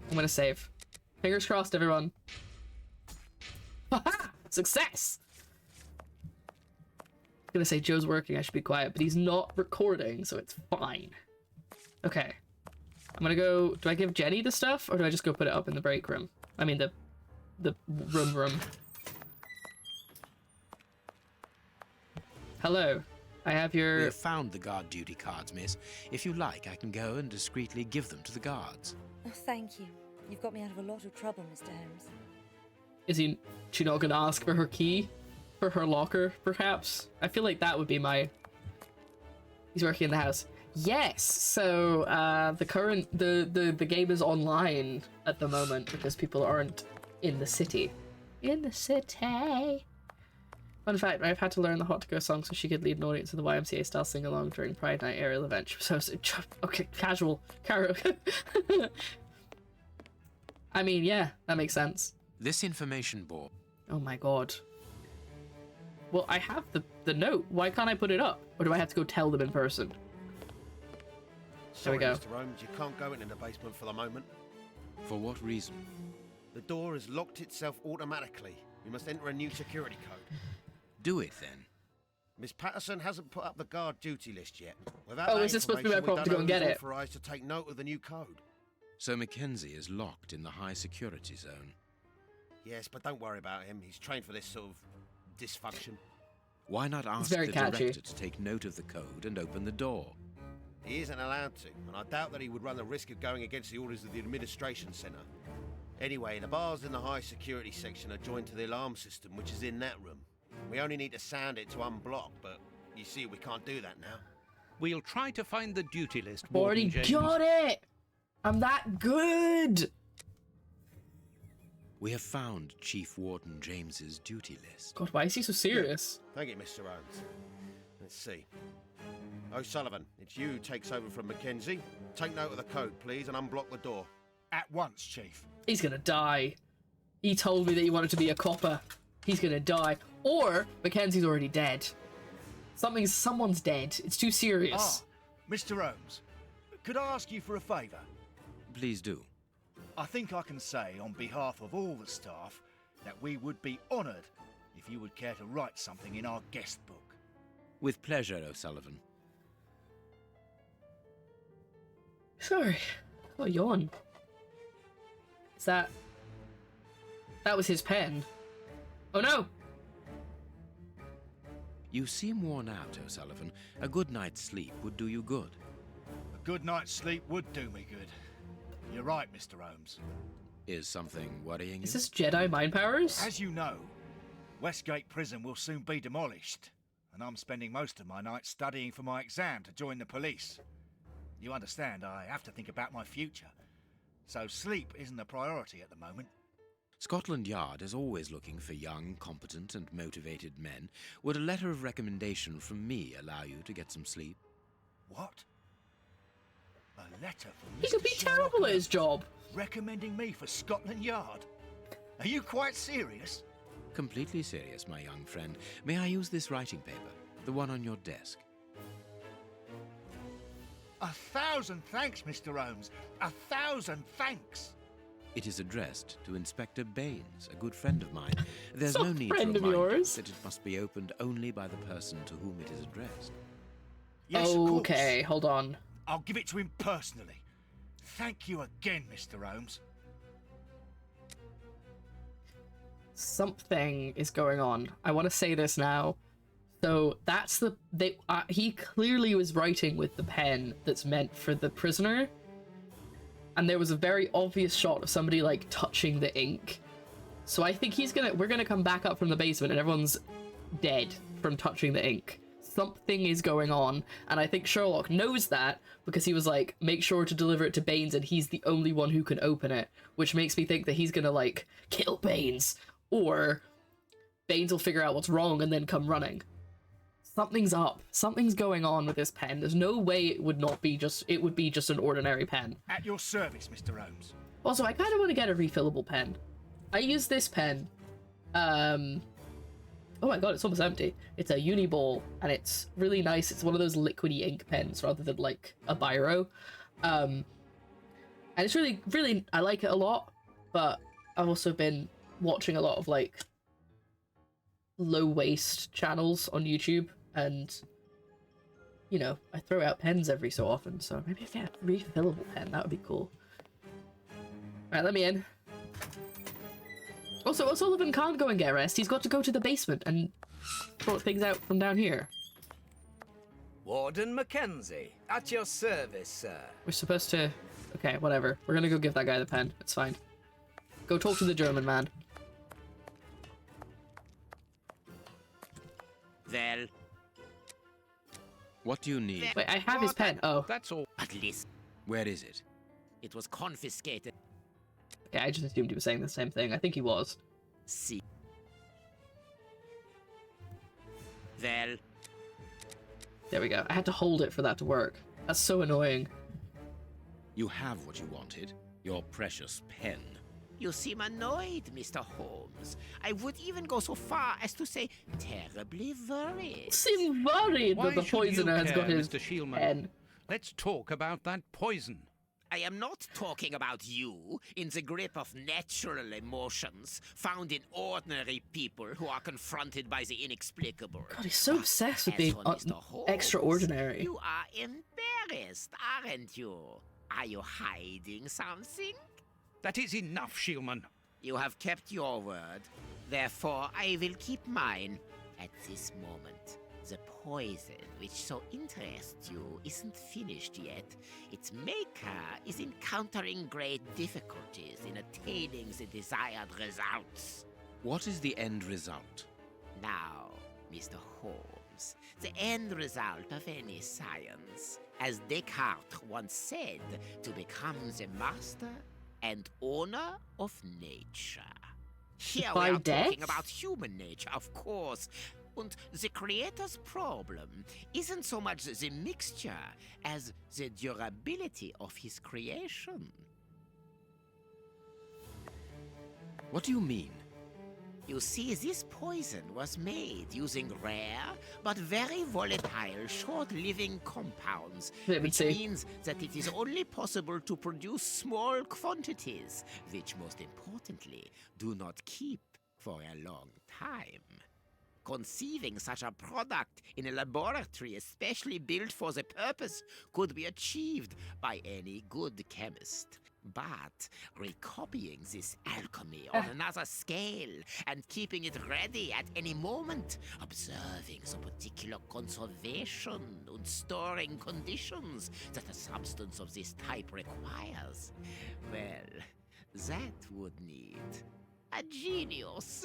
I'm gonna save. Fingers crossed, everyone. Haha! Success! I'm gonna say Joe's working, I should be quiet, but he's not recording, so it's fine. Okay. I'm gonna go... Do I give Jenny the stuff, or do I just go put it up in the break room? I mean, the room. Hello. I have We your... have found the guard duty cards, miss. If you like, I can go and discreetly give them to the guards. Oh, thank you. You've got me out of a lot of trouble, Mr. Holmes. Is she not gonna ask for her key? For her locker, perhaps? I feel like that would be my... He's working in the house. Yes! So, the game is online at the moment because people aren't in the city. In the city! Fun fact, I've had to learn the Hot to Go song so she could lead an audience of the YMCA style sing-along during Pride Night aerial event. So, okay, casual. I mean, yeah, that makes sense. This information board... Oh my god. Well, I have the note. Why can't I put it up? Or do I have to go tell them in person? Sorry, there we go. Mr. Holmes, you can't go into the basement for the moment. For what reason? The door has locked itself automatically. We must enter a new security code. Do it, then. Miss Patterson hasn't put up the guard duty list yet. Without Oh, that is this supposed to be my information, problem to go and get it? authorized to take note of the new code. So Mackenzie is locked in the high security zone. Yes, but don't worry about him. He's trained for this sort of dysfunction. Why not ask very the catchy. director to take note of the code and open the door? He isn't allowed to, and I doubt that he would run the risk of going against the orders of the administration centre. Anyway, the bars in the high security section are joined to the alarm system, which is in that room. We only need to sound it to unblock, but you see, we can't do that now. We'll try to find the duty list, Already Warden James. got it! I'm that good! We have found Chief Warden James's duty list. God, why is he so serious? Thank you, Mr. Holmes. Let's see. O'Sullivan, it's you who takes over from Mackenzie. Take note of the code, please, and unblock the door. At once, Chief. He's gonna die. He told me that he wanted to be a copper. He's gonna die. Or Mackenzie's already dead. Someone's dead. It's too serious. Mr. Holmes, could I ask you for a favour? Please do. I think I can say on behalf of all the staff that we would be honoured if you would care to write something in our guest book. With pleasure, O'Sullivan. Sorry. Oh, yawn. Is that... That was his pen. Oh no! You seem worn out, O'Sullivan. A good night's sleep would do you good. A good night's sleep would do me good. You're right, Mr. Holmes. Is something worrying you? Is this Jedi mind powers? As you know, Westgate Prison will soon be demolished, and I'm spending most of my night studying for my exam to join the police. You understand, I have to think about my future, so sleep isn't a priority at the moment. Scotland Yard is always looking for young, competent and motivated men. Would a letter of recommendation from me allow you to get some sleep? What? A letter from He Mr. could be Sherlock terrible at his Holmes job. recommending me for Scotland Yard? Are you quite serious? Completely serious, my young friend. May I use this writing paper? The one on your desk. 1,000 thanks, Mr. Holmes. 1,000 thanks. It is addressed to Inspector Baines, a good friend of mine. There's Some no need to friend of remind you yours. that it must be opened only by the person to whom it is addressed. Yes, of course. Okay, hold on. I'll give it to him personally. Thank you again, Mr. Holmes. Something is going on. I want to say this now. So that's he clearly was writing with the pen that's meant for the prisoner. And there was a very obvious shot of somebody like touching the ink. So I think we're gonna come back up from the basement and everyone's dead from touching the ink. Something is going on, and I think Sherlock knows that because he was like, make sure to deliver it to Baines and he's the only one who can open it, which makes me think that he's gonna like kill Baines, or Baines will figure out what's wrong and then come running. Something's up. Something's going on with this pen. There's no way it would be just an ordinary pen. At your service, Mr. Holmes. Also, I kind of want to get a refillable pen. I use this pen. Oh my god, it's almost empty. It's a Uniball, and it's really nice. It's one of those liquidy ink pens rather than like a biro. And it's really, really, I like it a lot, but I've also been watching a lot of like low waste channels on YouTube, and you know, I throw out pens every so often, so maybe I get a refillable pen. That would be cool. Alright, let me in. Also, O'Sullivan can't go and get rest. He's got to go to the basement and sort things out from down here. Warden Mackenzie, at your service, sir. We're supposed to... Okay, whatever. We're gonna go give that guy the pen. It's fine. Go talk to the German man. Well... What do you need? Wait, I have his pen. Oh. That's all. At least Where is it? it was confiscated. Okay, I just assumed he was saying the same thing. I think he was. See. Well... There we go. I had to hold it for that to work. That's so annoying. You have what you wanted. Your precious pen. You seem annoyed, Mr. Holmes. I would even go so far as to say terribly worried. Seem worried Why that the should you poisoner has got care, his Mr. Shielman? pen. Let's talk about that poison. I am not talking about you in the grip of natural emotions found in ordinary people who are confronted by the inexplicable. God, he's so obsessed with As being for Mr. Holmes, extraordinary. You are embarrassed, aren't you? Are you hiding something? That is enough, Shielman. You have kept your word. Therefore, I will keep mine. At this moment, the poison which so interests you isn't finished yet. Its maker is encountering great difficulties in attaining the desired results. What is the end result? Now, Mr. Holmes, the end result of any science, as Descartes once said, to become the master and owner of nature. Here we By are death? talking about human nature, of course. And the creator's problem isn't so much the mixture as the durability of his creation. What do you mean? You see, this poison was made using rare but very volatile short-living compounds, Let me which see. means that it is only possible to produce small quantities, which most importantly do not keep for a long time. Conceiving such a product in a laboratory especially built for the purpose could be achieved by any good chemist. But recopying this alchemy on another scale and keeping it ready at any moment, observing the particular conservation and storing conditions that a substance of this type requires, well, that would need a genius.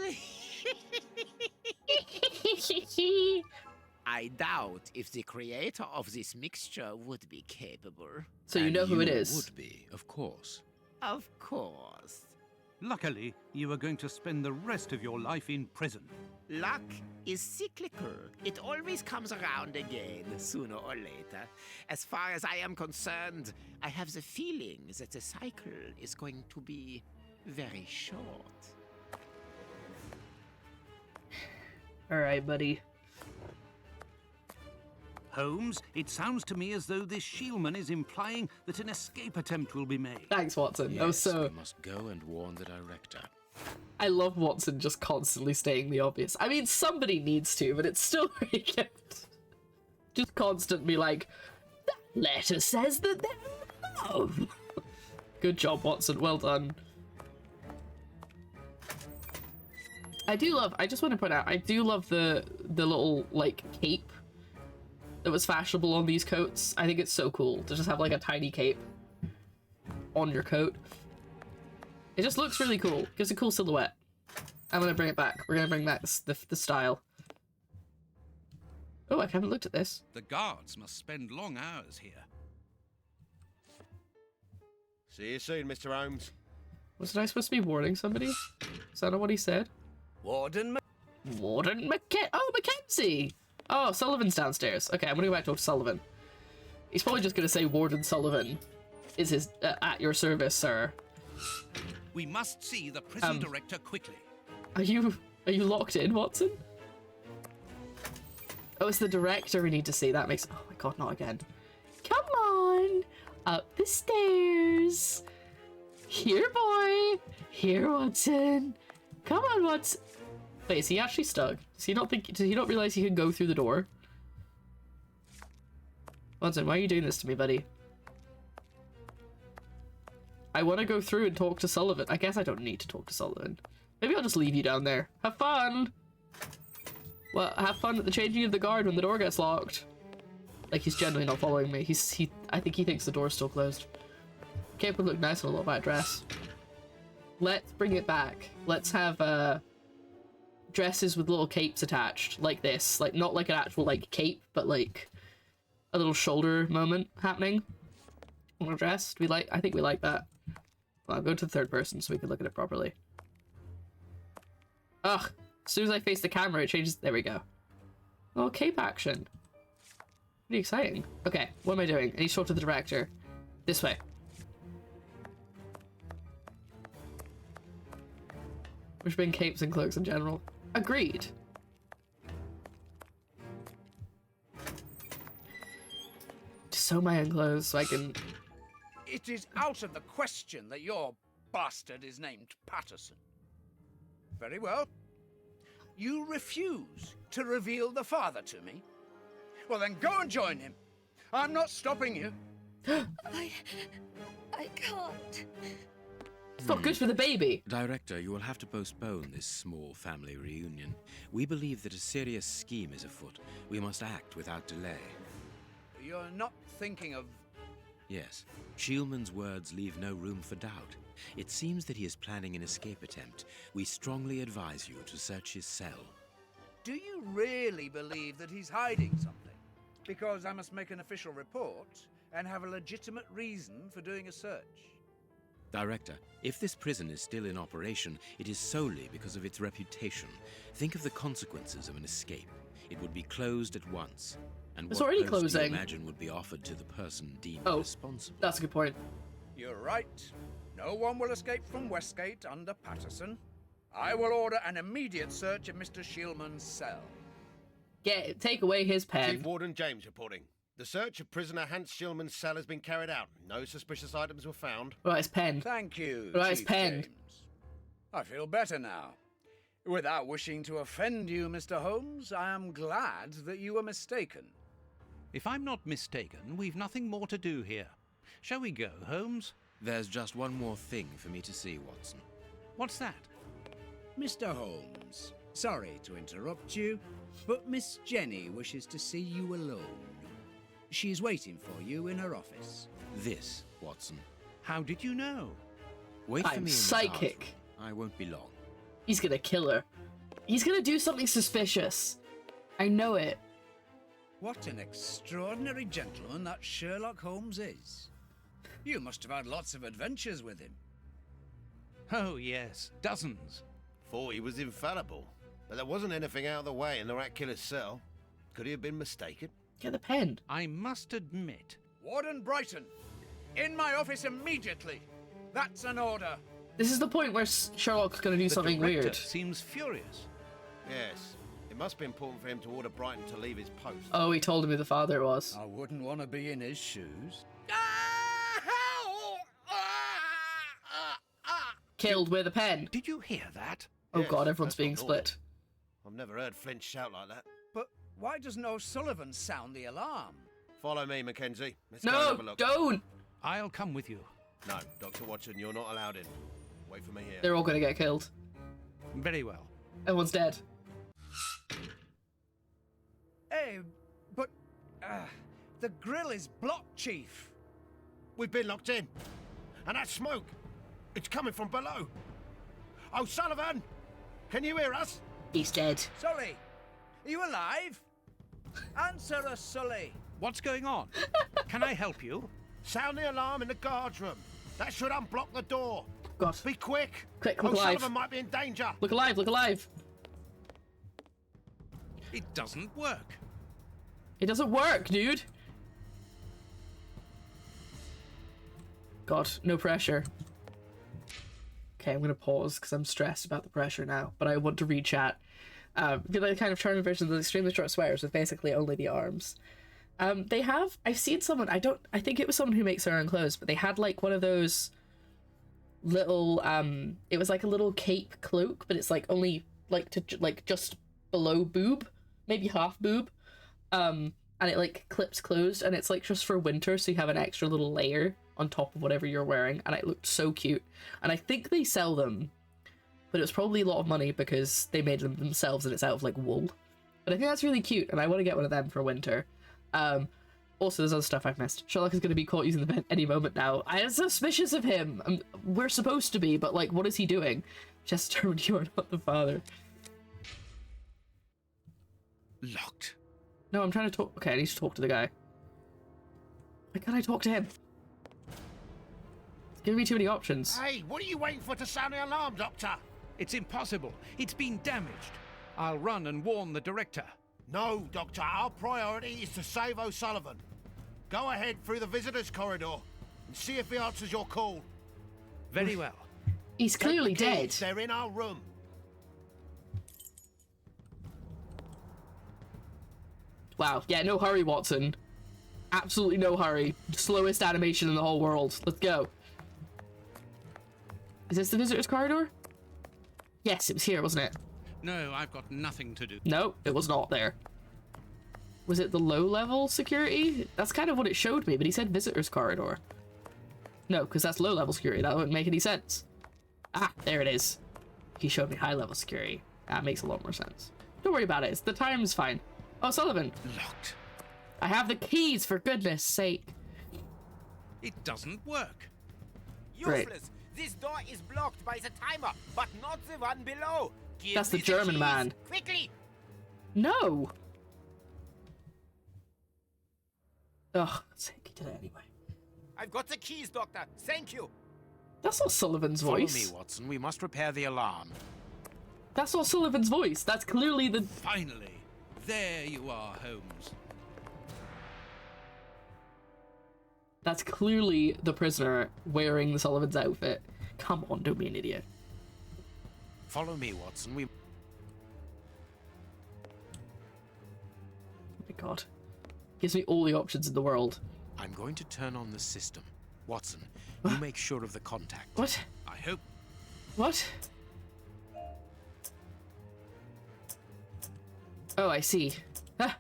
I doubt if the creator of this mixture would be capable. So you know who it You is. would be, of course. Of course. Luckily, you are going to spend the rest of your life in prison. Luck is cyclical. It always comes around again, sooner or later. As far as I am concerned, I have the feeling that the cycle is going to be very short. All right, buddy. Holmes, it sounds to me as though this Shielman is implying that an escape attempt will be made. Thanks, Watson. Yes, That was so... we must go and warn the director. I love Watson just constantly stating the obvious. I mean, somebody needs to, but it's still very good. Just constantly like, that letter says that they're in love. Good job, Watson. Well done. I just want to point out, I do love the little, like, cape that was fashionable on these coats. I think it's so cool to just have, like, a tiny cape on your coat. It just looks really cool. Gives a cool silhouette. I'm gonna bring it back. We're gonna bring back the style. Oh, I haven't looked at this. The guards must spend long hours here. See you soon, Mr. Holmes. Wasn't I supposed to be warning somebody? Is that not what he said? Warden Mackenzie! Oh, Sullivan's downstairs. Okay, I'm gonna go back to talk to Sullivan. He's probably just gonna say Warden Sullivan is his at your service, sir. We must see the prison director quickly. Are you locked in, Watson? Oh, it's the director we need to see. That makes... Oh my god, not again. Come on! Up the stairs! Here, boy! Here, Watson! Come on, Watson! Wait, is he actually stuck? Does he not realize he can go through the door? Watson, why are you doing this to me, buddy? I want to go through and talk to Sullivan. I guess I don't need to talk to Sullivan. Maybe I'll just leave you down there. Have fun! Well, have fun at the changing of the guard when the door gets locked. Like, he's genuinely not following me. I think he thinks the door's still closed. Cape would look nice on a little white dress. Let's bring it back. Let's have, dresses with little capes attached, like this. Like, not like an actual, like, cape, but like a little shoulder moment happening on a dress. I think we like that. Well, I'll go to the third person so we can look at it properly. Ugh. As soon as I face the camera, it changes. There we go. Oh, cape action. Pretty exciting. Okay, what am I doing? I need to talk to the director. This way. We should bring capes and cloaks in general. Agreed. Just sew my own clothes so I can... It is out of the question that your bastard is named Patterson. Very well. You refuse to reveal the father to me? Well, then go and join him. I'm not stopping you. I can't. It's not good for the baby. Director, you will have to postpone this small family reunion. We believe that a serious scheme is afoot. We must act without delay. You're not thinking of... Yes. Shielman's words leave no room for doubt. It seems that he is planning an escape attempt. We strongly advise you to search his cell. Do you really believe that he's hiding something? Because I must make an official report and have a legitimate reason for doing a search. Director, if this prison is still in operation, it is solely because of its reputation. Think of the consequences of an escape. It would be closed at once. And It's what already post do you closing. imagine would be offered to the person deemed responsible? That's a good point. You're right. No one will escape from Westgate under Patterson. I will order an immediate search of Mr. Shielman's cell. Take away his pen. Chief Warden James reporting. The search of prisoner Hans Shielman's cell has been carried out. No suspicious items were found. What about his pen? Thank you, What about his Chief pen? James. I feel better now. Without wishing to offend you, Mr. Holmes, I am glad that you were mistaken. If I'm not mistaken, we've nothing more to do here. Shall we go, Holmes? There's just one more thing for me to see, Watson. What's that? Mr. Holmes, sorry to interrupt you, but Miss Jenny wishes to see you alone. She's waiting for you in her office. This, Watson. How did you know? Wait for I'm me in the psychic. guard room. I won't be long. He's gonna kill her. He's gonna do something suspicious. I know it. What an extraordinary gentleman that Sherlock Holmes is. You must have had lots of adventures with him. Oh, yes, dozens. Thought he was infallible, but there wasn't anything out of the way in the rat killer's cell. Could he have been mistaken? Get the pen. I must admit. Warden Brighton, in my office immediately. That's an order. This is the point where Sherlock's gonna do something The director weird. seems furious. Yes. It must be important for him to order Brighton to leave his post. Oh, he told him who the father was. I wouldn't want to be in his shoes. Killed with a pen. Did you hear that? Oh Yes, god, everyone's that's not being normal. split. I've never heard Flint shout like that. But why doesn't O'Sullivan sound the alarm? Follow me, Mackenzie. Let's go and No, have a look. don't! I'll come with you. No, Dr. Watson, you're not allowed in. Wait for me here. They're all gonna get killed. Very well. Everyone's dead. Hey, but the grill is blocked, Chief. We've been locked in. And that smoke, it's coming from below. O'Sullivan, can you hear us? He's dead. Sully, are you alive? Answer us, Sully. What's going on? Can I help you? Sound the alarm in the guards room. That should unblock the door. God. Be quick. Quick, look alive. O'Sullivan might be in danger. Look alive, look alive. It doesn't work. It doesn't work, dude. God, no pressure. Okay, I'm gonna pause because I'm stressed about the pressure now, but I want to read chat. Feel like the kind of charming version of the extremely short swears with basically only the arms. They have, I've seen someone, I think it was someone who makes their own clothes, but they had like one of those little, it was like a little cape cloak, but it's like only like just below boob, maybe half boob. And it like clips closed, and it's like just for winter, so you have an extra little layer on top of whatever you're wearing, and it looked so cute. And I think they sell them, but it was probably a lot of money because they made them themselves and it's out of like wool. But I think that's really cute, and I want to get one of them for winter. Also, there's other stuff I've missed. Sherlock is going to be caught using the vent any moment now. I am suspicious of him. We're supposed to be, but, like, what is he doing? Just determined you are not the father. Locked. No, I'm trying to talk. Okay, I need to talk to the guy. Why can't I talk to him? It's giving me too many options. Hey, what are you waiting for to sound the alarm, Doctor? It's impossible. It's been damaged. I'll run and warn the director. No, Doctor. Our priority is to save O'Sullivan. Go ahead through the visitors' corridor and see if he answers your call. Very well. He's clearly dead. They're in our room. Wow. Yeah, no hurry, Watson. Absolutely no hurry. Slowest animation in the whole world. Let's go. Is this the visitors' corridor? Yes, it was here, wasn't it? No, I've got nothing to do. No, it was not there. Was it the low-level security? That's kind of what it showed me, but he said visitors' corridor. No, because that's low-level security. That wouldn't make any sense. Ah, there it is. He showed me high-level security. That makes a lot more sense. Don't worry about it. The time's fine. Oh, Sullivan. Locked. I have the keys, for goodness sake. It doesn't work. Right. Useless. This door is blocked by the timer, but not the one below. Give That's the me German keys. man. Quickly. No. Ugh, he did it anyway. I've got the keys, Doctor. Thank you. That's not Sullivan's voice. Follow me, Watson. We must repair the alarm. That's not Sullivan's voice. That's clearly the... Finally. There you are, Holmes. That's clearly the prisoner wearing the Sullivan's outfit. Come on, don't be an idiot. Follow me, Watson. We... Oh my god. Gives me all the options in the world. I'm going to turn on the system. Watson, you make sure of the contact. What? I hope... What? Oh, I see. Ah.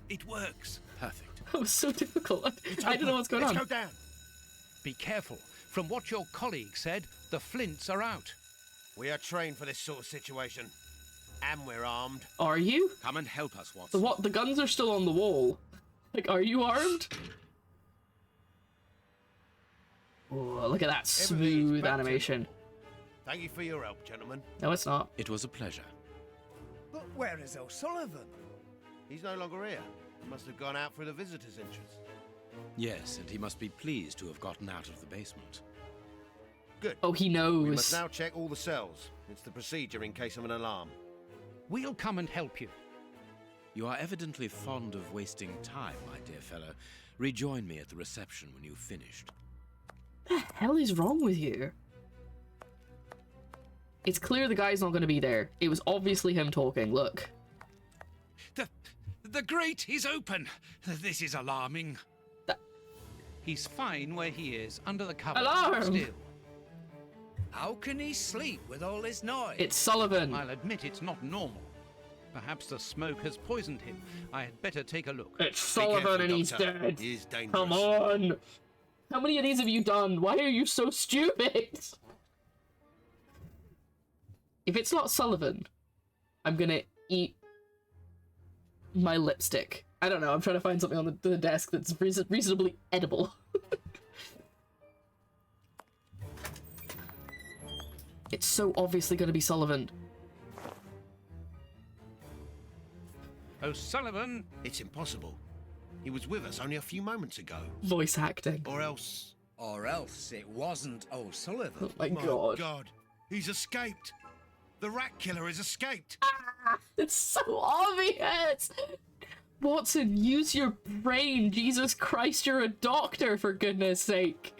It works. Perfect. That was so difficult. I don't know what's going on. Let's go down. Be careful. From what your colleague said, the flints are out. We are trained for this sort of situation. And we're armed. Are you? Come and help us, The Watson. what? The guns are still on the wall. Like, are you armed? Oh, look at that smooth animation. Thank you for your help, gentlemen. No, it's not. It was a pleasure. But where is O'Sullivan? He's no longer here. He must have gone out through the visitor's entrance. Yes, and he must be pleased to have gotten out of the basement. Good. Oh, he knows. We must now check all the cells. It's the procedure in case of an alarm. We'll come and help you. You are evidently fond of wasting time, my dear fellow. Rejoin me at the reception when you've finished. What the hell is wrong with you? It's clear the guy's not going to be there. It was obviously him talking. Look. The grate is open. This is alarming. He's fine where he is, under the covers. Alarm! Still. How can he sleep with all this noise? It's Sullivan. I'll admit it's not normal. Perhaps the smoke has poisoned him. I had better take a look. It's Sullivan and he's dead. He is dangerous. Come on. How many of these have you done? Why are you so stupid? If it's not Sullivan, I'm gonna eat my lipstick. I don't know, I'm trying to find something on the desk that's reasonably edible. It's so obviously gonna be Sullivan. O'Sullivan! It's impossible. He was with us only a few moments ago. Voice acting. Or else... Or else it wasn't O'Sullivan. Oh my My god. God. He's escaped. The rat killer has escaped. Ah, it's so obvious! Watson, use your brain. Jesus Christ, you're a doctor, for goodness sake.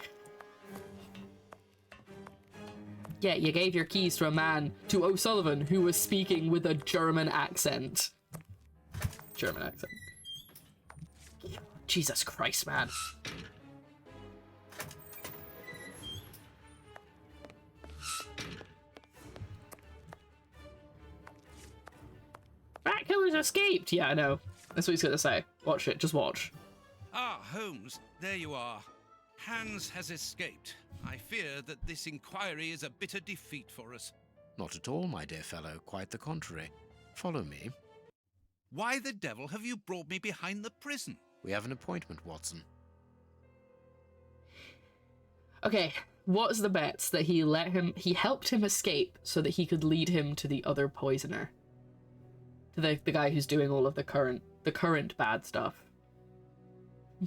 Yeah, you gave your keys to a man, to O'Sullivan, who was speaking with a German accent. German accent. Jesus Christ, man. Rat killer's escaped! Yeah, I know. That's what he's gonna say. Watch it, just watch. Ah, Holmes, there you are. Hans has escaped. I fear that this inquiry is a bitter defeat for us. Not at all, my dear fellow. Quite the contrary. Follow me. Why the devil have you brought me behind the prison? We have an appointment, Watson. Okay, what's the bets that he helped him escape so that he could lead him to the other poisoner? To the guy who's doing all of the current bad stuff.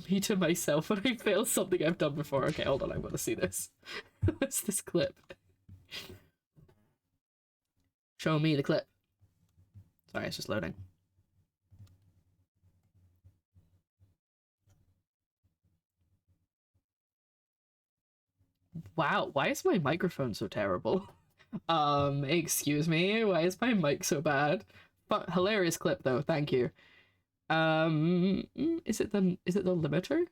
Me to myself when I fail something I've done before. Okay, hold on, I want to see this. What's this clip? Show me the clip. Sorry, it's just loading. Wow, why is my microphone so terrible? Excuse me, why is my mic so bad? But hilarious clip though, thank you. Is it the limiter?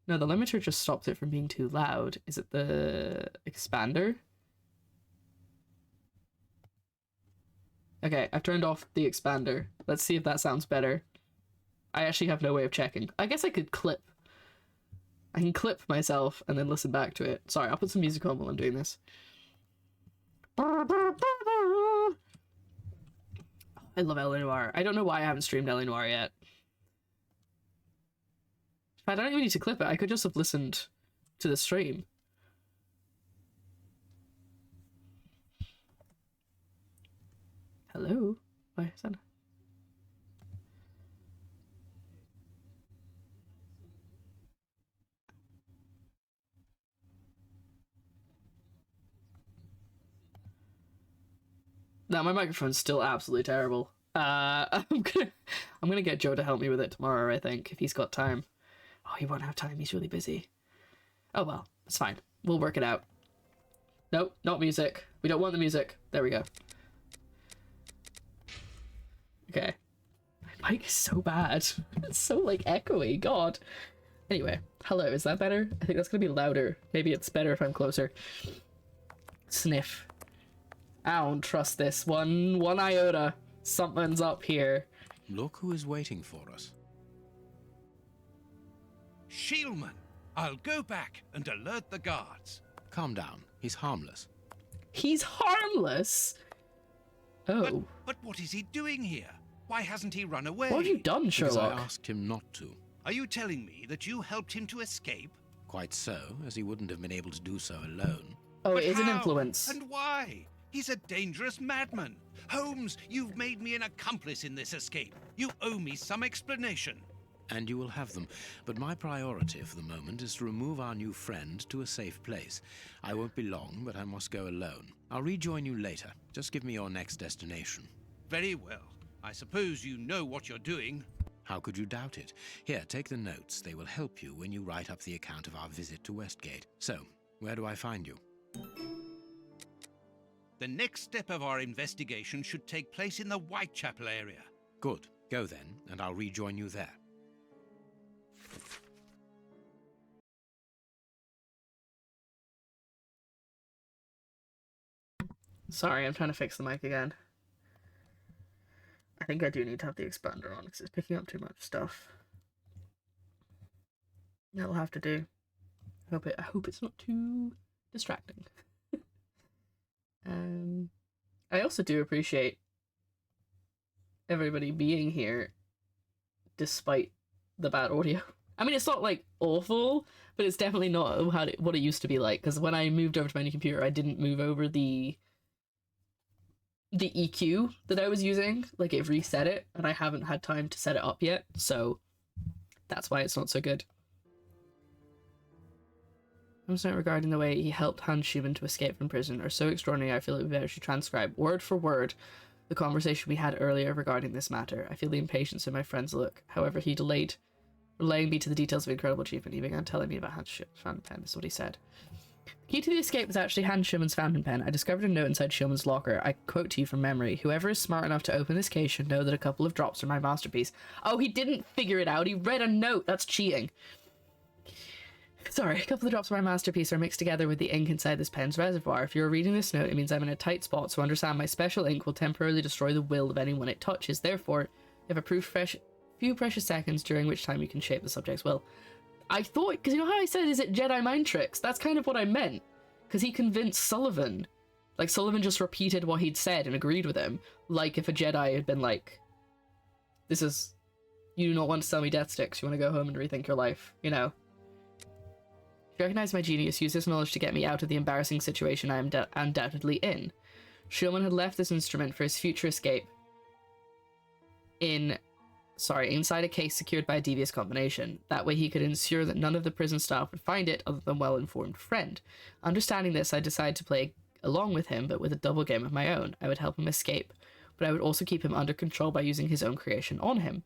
No, the limiter just stops it from being too loud. Is it the expander? Okay, I've turned off the expander. Let's see if that sounds better. I actually have no way of checking. I guess I could clip. I can clip myself and then listen back to it. Sorry, I'll put some music on while I'm doing this. I love L.A. Noire. I don't know why I haven't streamed L.A. Noire yet. I don't even need to clip it. I could just have listened to the stream. Hello? Why is that? No, my microphone's still absolutely terrible. I'm gonna get Joe to help me with it tomorrow, I think, if he's got time. Oh, he won't have time, he's really busy. Oh well, it's fine. We'll work it out. Nope, not music. We don't want the music. There we go. Okay. My mic is so bad. It's so, like, echoey, god. Anyway, hello, is that better? I think that's gonna be louder. Maybe it's better if I'm closer. Sniff. I don't trust this one iota. Something's up here. Look who is waiting for us. Shieldman, I'll go back and alert the guards. Calm down. He's harmless. He's harmless? Oh. But what is he doing here? Why hasn't he run away? What have you done, Sherlock? Because I asked him not to. Are you telling me that you helped him to escape? Quite so, as he wouldn't have been able to do so alone. Oh, But it is an how? influence. And why? He's a dangerous madman. Holmes, you've made me an accomplice in this escape. You owe me some explanation. And you will have them. But my priority for the moment is to remove our new friend to a safe place. I won't be long, but I must go alone. I'll rejoin you later. Just give me your next destination. Very well. I suppose you know what you're doing. How could you doubt it? Here, take the notes. They will help you when you write up the account of our visit to Westgate. So, where do I find you? The next step of our investigation should take place in the Whitechapel area. Good. Go then, and I'll rejoin you there. Sorry, I'm trying to fix the mic again. I think I do need to have the expander on because it's picking up too much stuff. That'll have to do. I hope it's not too distracting. I also do appreciate everybody being here despite the bad audio. I mean, it's not like awful, but it's definitely not what it used to be like, because when I moved over to my new computer, I didn't move over the EQ that I was using. Like, it reset it, and I haven't had time to set it up yet, so that's why it's not so good. Comments regarding the way he helped Hans Schumann to escape from prison are so extraordinary I feel like we better should transcribe word for word the conversation we had earlier regarding this matter. I feel the impatience in my friend's look. However, he delayed, relaying me to the details of the incredible achievement. He began telling me about Hans Schumann's fountain pen. This is what he said. The key to the escape was actually Hans Schumann's fountain pen. I discovered a note inside Schumann's locker. I quote to you from memory. Whoever is smart enough to open this case should know that a couple of drops are my masterpiece. Oh, he didn't figure it out. He read a note. That's cheating. Sorry, a couple of drops of my masterpiece are mixed together with the ink inside this pen's reservoir. If you're reading this note, it means I'm in a tight spot, so understand my special ink will temporarily destroy the will of anyone it touches. Therefore, you have a few precious seconds during which time you can shape the subject's will. I thought, because you know how I said, is it Jedi mind tricks? That's kind of what I meant. Because he convinced Sullivan. Like, Sullivan just repeated what he'd said and agreed with him. Like if a Jedi had been like, This is... You do not want to sell me death sticks. You want to go home and rethink your life, you know. If you recognize my genius, use this knowledge to get me out of the embarrassing situation I am undoubtedly in. Shulman had left this instrument for his future escape inside a case secured by a devious combination. That way he could ensure that none of the prison staff would find it other than well-informed friend. Understanding this, I decided to play along with him, but with a double game of my own. I would help him escape, but I would also keep him under control by using his own creation on him.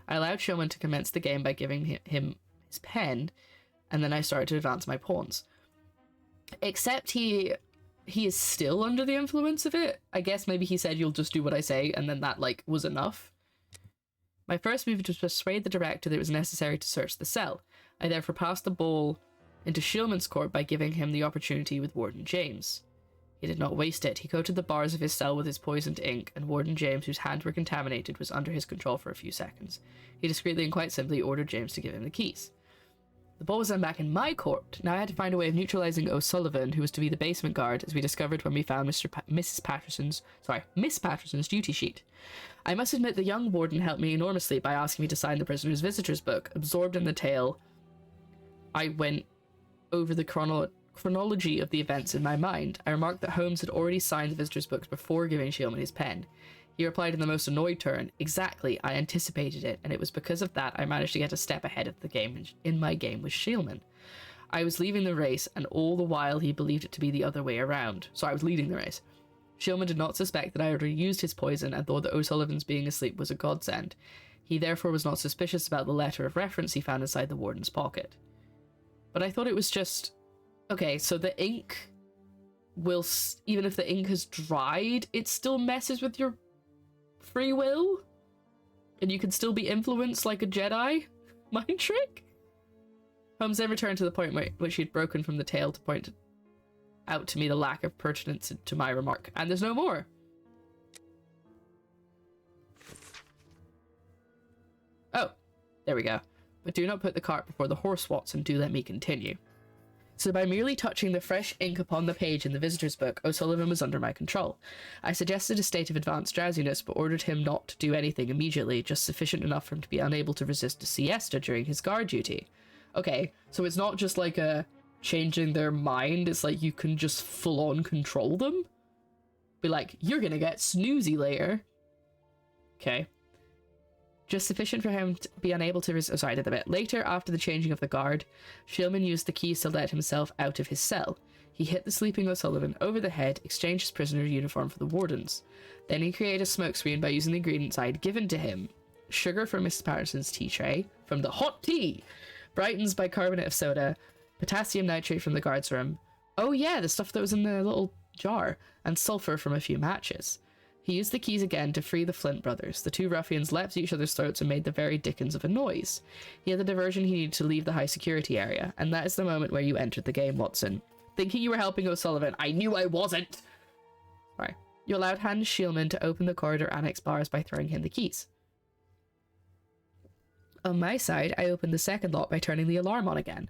I allowed Shulman to commence the game by giving him his pen, and then I started to advance my pawns. Except he is still under the influence of it. I guess maybe he said, you'll just do what I say, and then that, like, was enough. My first move was to persuade the director that it was necessary to search the cell. I therefore passed the ball into Shulman's court by giving him the opportunity with Warden James. He did not waste it. He coated the bars of his cell with his poisoned ink, and Warden James, whose hands were contaminated, was under his control for a few seconds. He discreetly and quite simply ordered James to give him the keys. The ball was then back in my court. Now I had to find a way of neutralizing O'Sullivan, who was to be the basement guard, as we discovered when we found Miss Patterson's duty sheet. I must admit the young warden helped me enormously by asking me to sign the prisoner's visitor's book. Absorbed in the tale, I went over the chronology of the events in my mind. I remarked that Holmes had already signed the visitor's books before giving Shulman his pen. He replied in the most annoyed tone, "Exactly, I anticipated it, and it was because of that I managed to get a step ahead of the game in my game with Shulman. I was leaving the race, and all the while he believed it to be the other way around. So I was leading the race. Shulman did not suspect that I had already used his poison and thought that O'Sullivan's being asleep was a godsend. He therefore was not suspicious about the letter of reference he found inside the warden's pocket. But I thought it was just... Okay, so the ink will... Even if the ink has dried, it still messes with your free will? And you can still be influenced like a Jedi? Mind trick? Holmes then returned to the point which he had broken from the tale to point out to me the lack of pertinence to my remark. And there's no more. Oh, there we go. But do not put the cart before the horse, Watson. Do let me continue. So by merely touching the fresh ink upon the page in the visitor's book, O'Sullivan was under my control. I suggested a state of advanced drowsiness, but ordered him not to do anything immediately, just sufficient enough for him to be unable to resist a siesta during his guard duty. Okay, so it's not just like a changing their mind, it's like you can just full-on control them? Be like, you're gonna get snoozy later. Okay. Just sufficient for him to be unable to resist... Oh, sorry, I did that bit. Later, after the changing of the guard, Shulman used the keys to let himself out of his cell. He hit the sleeping O'Sullivan over the head, exchanged his prisoner's uniform for the warden's. Then he created a smokescreen by using the ingredients I had given to him. Sugar from Mrs. Patterson's tea tray, from the hot tea, Brighton's bicarbonate of soda, potassium nitrate from the guard's room. Oh yeah, the stuff that was in the little jar, and sulfur from a few matches. He used the keys again to free the Flint brothers. The two ruffians leapt at each other's throats and made the very dickens of a noise. He had the diversion he needed to leave the high security area, and that is the moment where you entered the game, Watson. Thinking you were helping O'Sullivan, I knew I wasn't! Sorry. You allowed Hans Shulman to open the corridor annex bars by throwing him the keys. On my side, I opened the second lot by turning the alarm on again.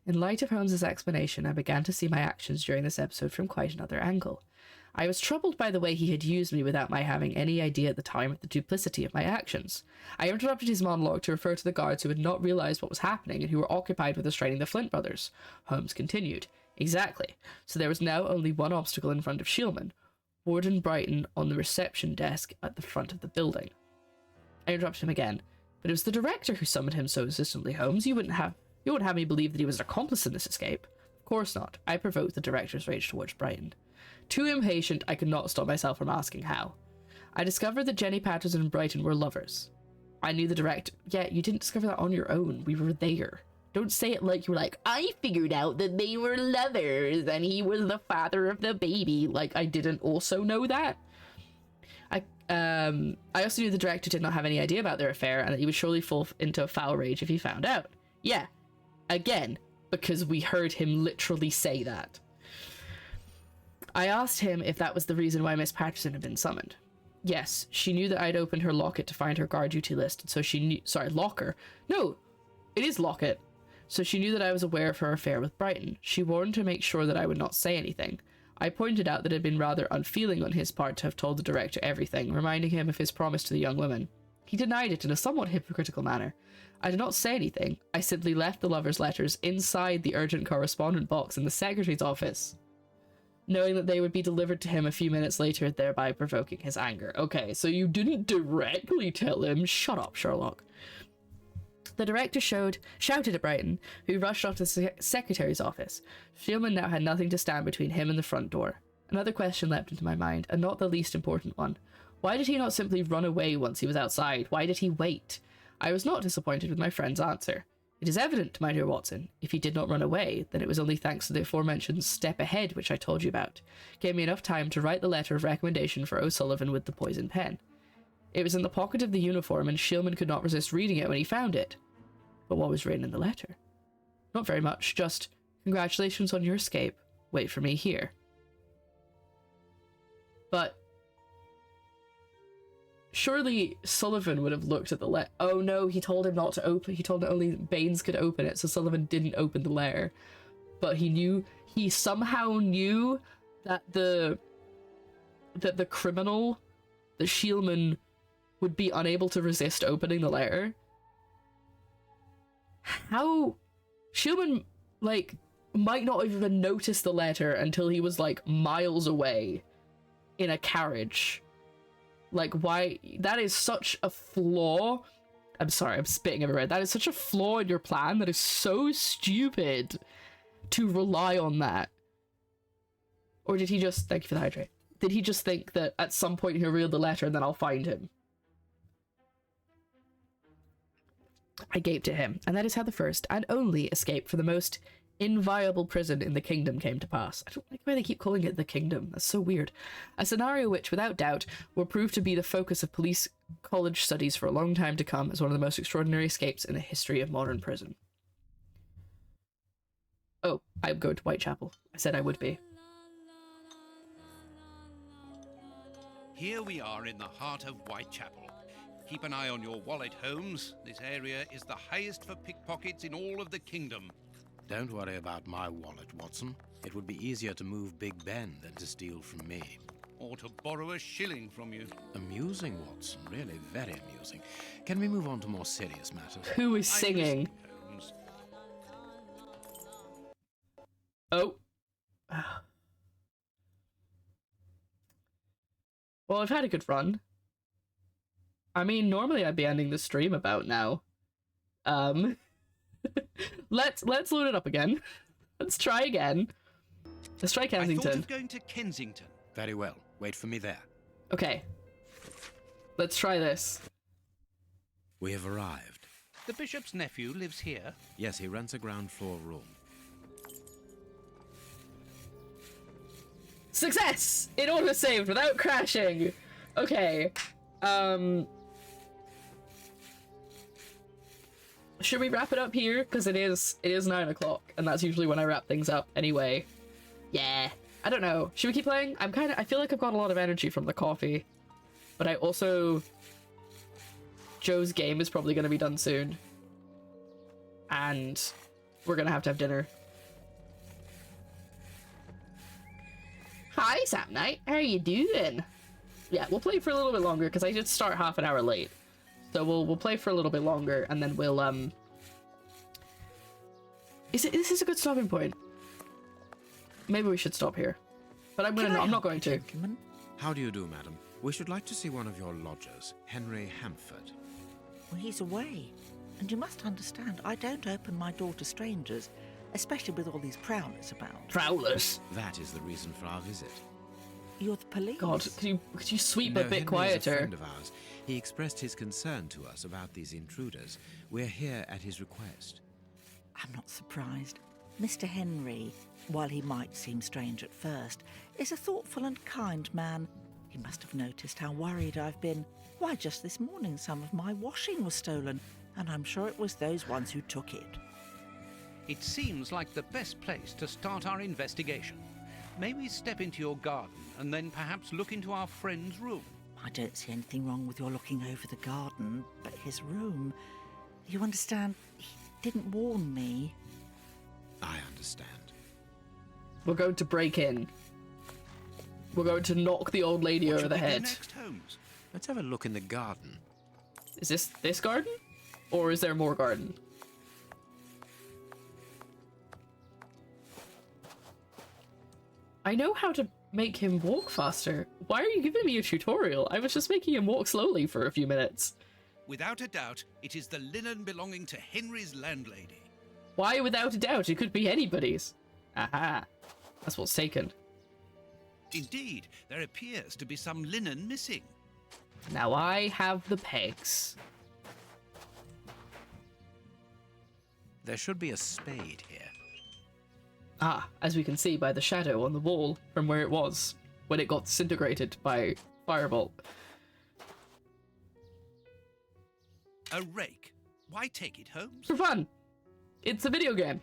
In light of Holmes's explanation, I began to see my actions during this episode from quite another angle. I was troubled by the way he had used me without my having any idea at the time of the duplicity of my actions. I interrupted his monologue to refer to the guards who had not realized what was happening and who were occupied with restraining the Flint brothers. Holmes continued. Exactly. So there was now only one obstacle in front of Shulman. Warden Brighton on the reception desk at the front of the building. I interrupted him again. But it was the director who summoned him so insistently, Holmes. You wouldn't have me believe that he was an accomplice in this escape. Of course not. I provoked the director's rage towards Brighton. Too impatient, I could not stop myself from asking how. I discovered that Jenny Patterson and Brighton were lovers. I knew the director. Yeah, you didn't discover that on your own. We were there. Don't say it like you were like, I figured out that they were lovers and he was the father of the baby. Like, I didn't also know that. I also knew the director did not have any idea about their affair and that he would surely fall into a foul rage if he found out. Yeah. Again, because we heard him literally say that. I asked him if that was the reason why Miss Patterson had been summoned. Yes, she knew that I'd opened her locket to find her guard duty list, and so she knew... Sorry, locker. No, it is locket. So she knew that I was aware of her affair with Brighton. She warned to make sure that I would not say anything. I pointed out that it had been rather unfeeling on his part to have told the director everything, reminding him of his promise to the young woman. He denied it in a somewhat hypocritical manner. I did not say anything. I simply left the lover's letters inside the urgent correspondent box in the secretary's office, knowing that they would be delivered to him a few minutes later, thereby provoking his anger. Okay, so you didn't directly tell him. Shut up, Sherlock. The director shouted at Brighton, who rushed off to the secretary's office. Shieldman now had nothing to stand between him and the front door. Another question leapt into my mind, and not the least important one. Why did he not simply run away once he was outside? Why did he wait? I was not disappointed with my friend's answer. It is evident, my dear Watson, if he did not run away, then it was only thanks to the aforementioned step ahead which I told you about. Gave me enough time to write the letter of recommendation for O'Sullivan with the poison pen. It was in the pocket of the uniform, and Shieldman could not resist reading it when he found it. But what was written in the letter? Not very much, just, congratulations on your escape. Wait for me here. But surely Sullivan would have looked at the letter. Oh no, he told him not to open. He told him only Baines could open it, so Sullivan didn't open the letter. But he somehow knew that the criminal, the Shieldman, would be unable to resist opening the letter. How? Shieldman, like, might not have even noticed the letter until he was, like, miles away in a carriage. Like, why? That is such a flaw. I'm sorry, I'm spitting everywhere. That is such a flaw in your plan. That is so stupid to rely on that. Or did he just... Thank you for the hydrate. Did he just think that at some point he'll read the letter and then I'll find him? I gaped at him, and that is how the first and only escape from the most inviolable prison in the kingdom came to pass. I don't like why they keep calling it the kingdom. That's so weird. A scenario which, without doubt, will prove to be the focus of police college studies for a long time to come as one of the most extraordinary escapes in the history of modern prison. Oh, I'm going to Whitechapel. I said I would be. Here we are in the heart of Whitechapel. Keep an eye on your wallet, Holmes. This area is the highest for pickpockets in all of the kingdom. Don't worry about my wallet, Watson. It would be easier to move Big Ben than to steal from me. Or to borrow a shilling from you. Amusing, Watson. Really very amusing. Can we move on to more serious matters? Who is singing? Oh. Well, I've had a good run. I mean, normally I'd be ending the stream about now. Let's load it up again. Let's try again. Let's try Kensington. I thought of going to Kensington. Very well. Wait for me there. Okay. Let's try this. We have arrived. The bishop's nephew lives here? Yes, he rents a ground floor room. Success! It auto-saved without crashing! Okay. Should we wrap it up here? Because it is 9 o'clock, and that's usually when I wrap things up anyway. Yeah. I don't know. Should we keep playing? I feel like I've got a lot of energy from the coffee. But I also... Joe's game is probably going to be done soon. And we're going to have dinner. Hi, Sap Knight. How are you doing? Yeah, we'll play for a little bit longer, because I did start half an hour late. So we'll play for a little bit longer, and then we'll, This is a good stopping point. Maybe we should stop here. But I'm not going to. Gentlemen? How do you do, madam? We should like to see one of your lodgers, Henry Hampford. Well, he's away. And you must understand, I don't open my door to strangers, especially with all these prowlers about. Prowlers? That is the reason for our visit. You're the police. God, could you sweep a bit Henry quieter? is a friend of ours. He expressed his concern to us about these intruders. We're here at his request. I'm not surprised. Mr. Henry, while he might seem strange at first, is a thoughtful and kind man. He must have noticed how worried I've been. Why, just this morning some of my washing was stolen, and I'm sure it was those ones who took it. It seems like the best place to start our investigation. May we step into your garden and then perhaps look into our friend's room? I don't see anything wrong with your looking over the garden, but his room... You understand, he didn't warn me. I understand. We're going to break in. We're going to knock the old lady over the head. Next, Holmes? Let's have a look in the garden. Is this garden? Or is there more garden? I know how to make him walk faster. Why are you giving me a tutorial? I was just making him walk slowly for a few minutes. Without a doubt, it is the linen belonging to Henry's landlady. Why without a doubt? It could be anybody's. Aha. That's what's taken. Indeed, there appears to be some linen missing. Now I have the pegs. There should be a spade here. Ah, as we can see by the shadow on the wall from where it was when it got disintegrated by firebolt. A rake. Why take it, Holmes? For fun. It's a video game.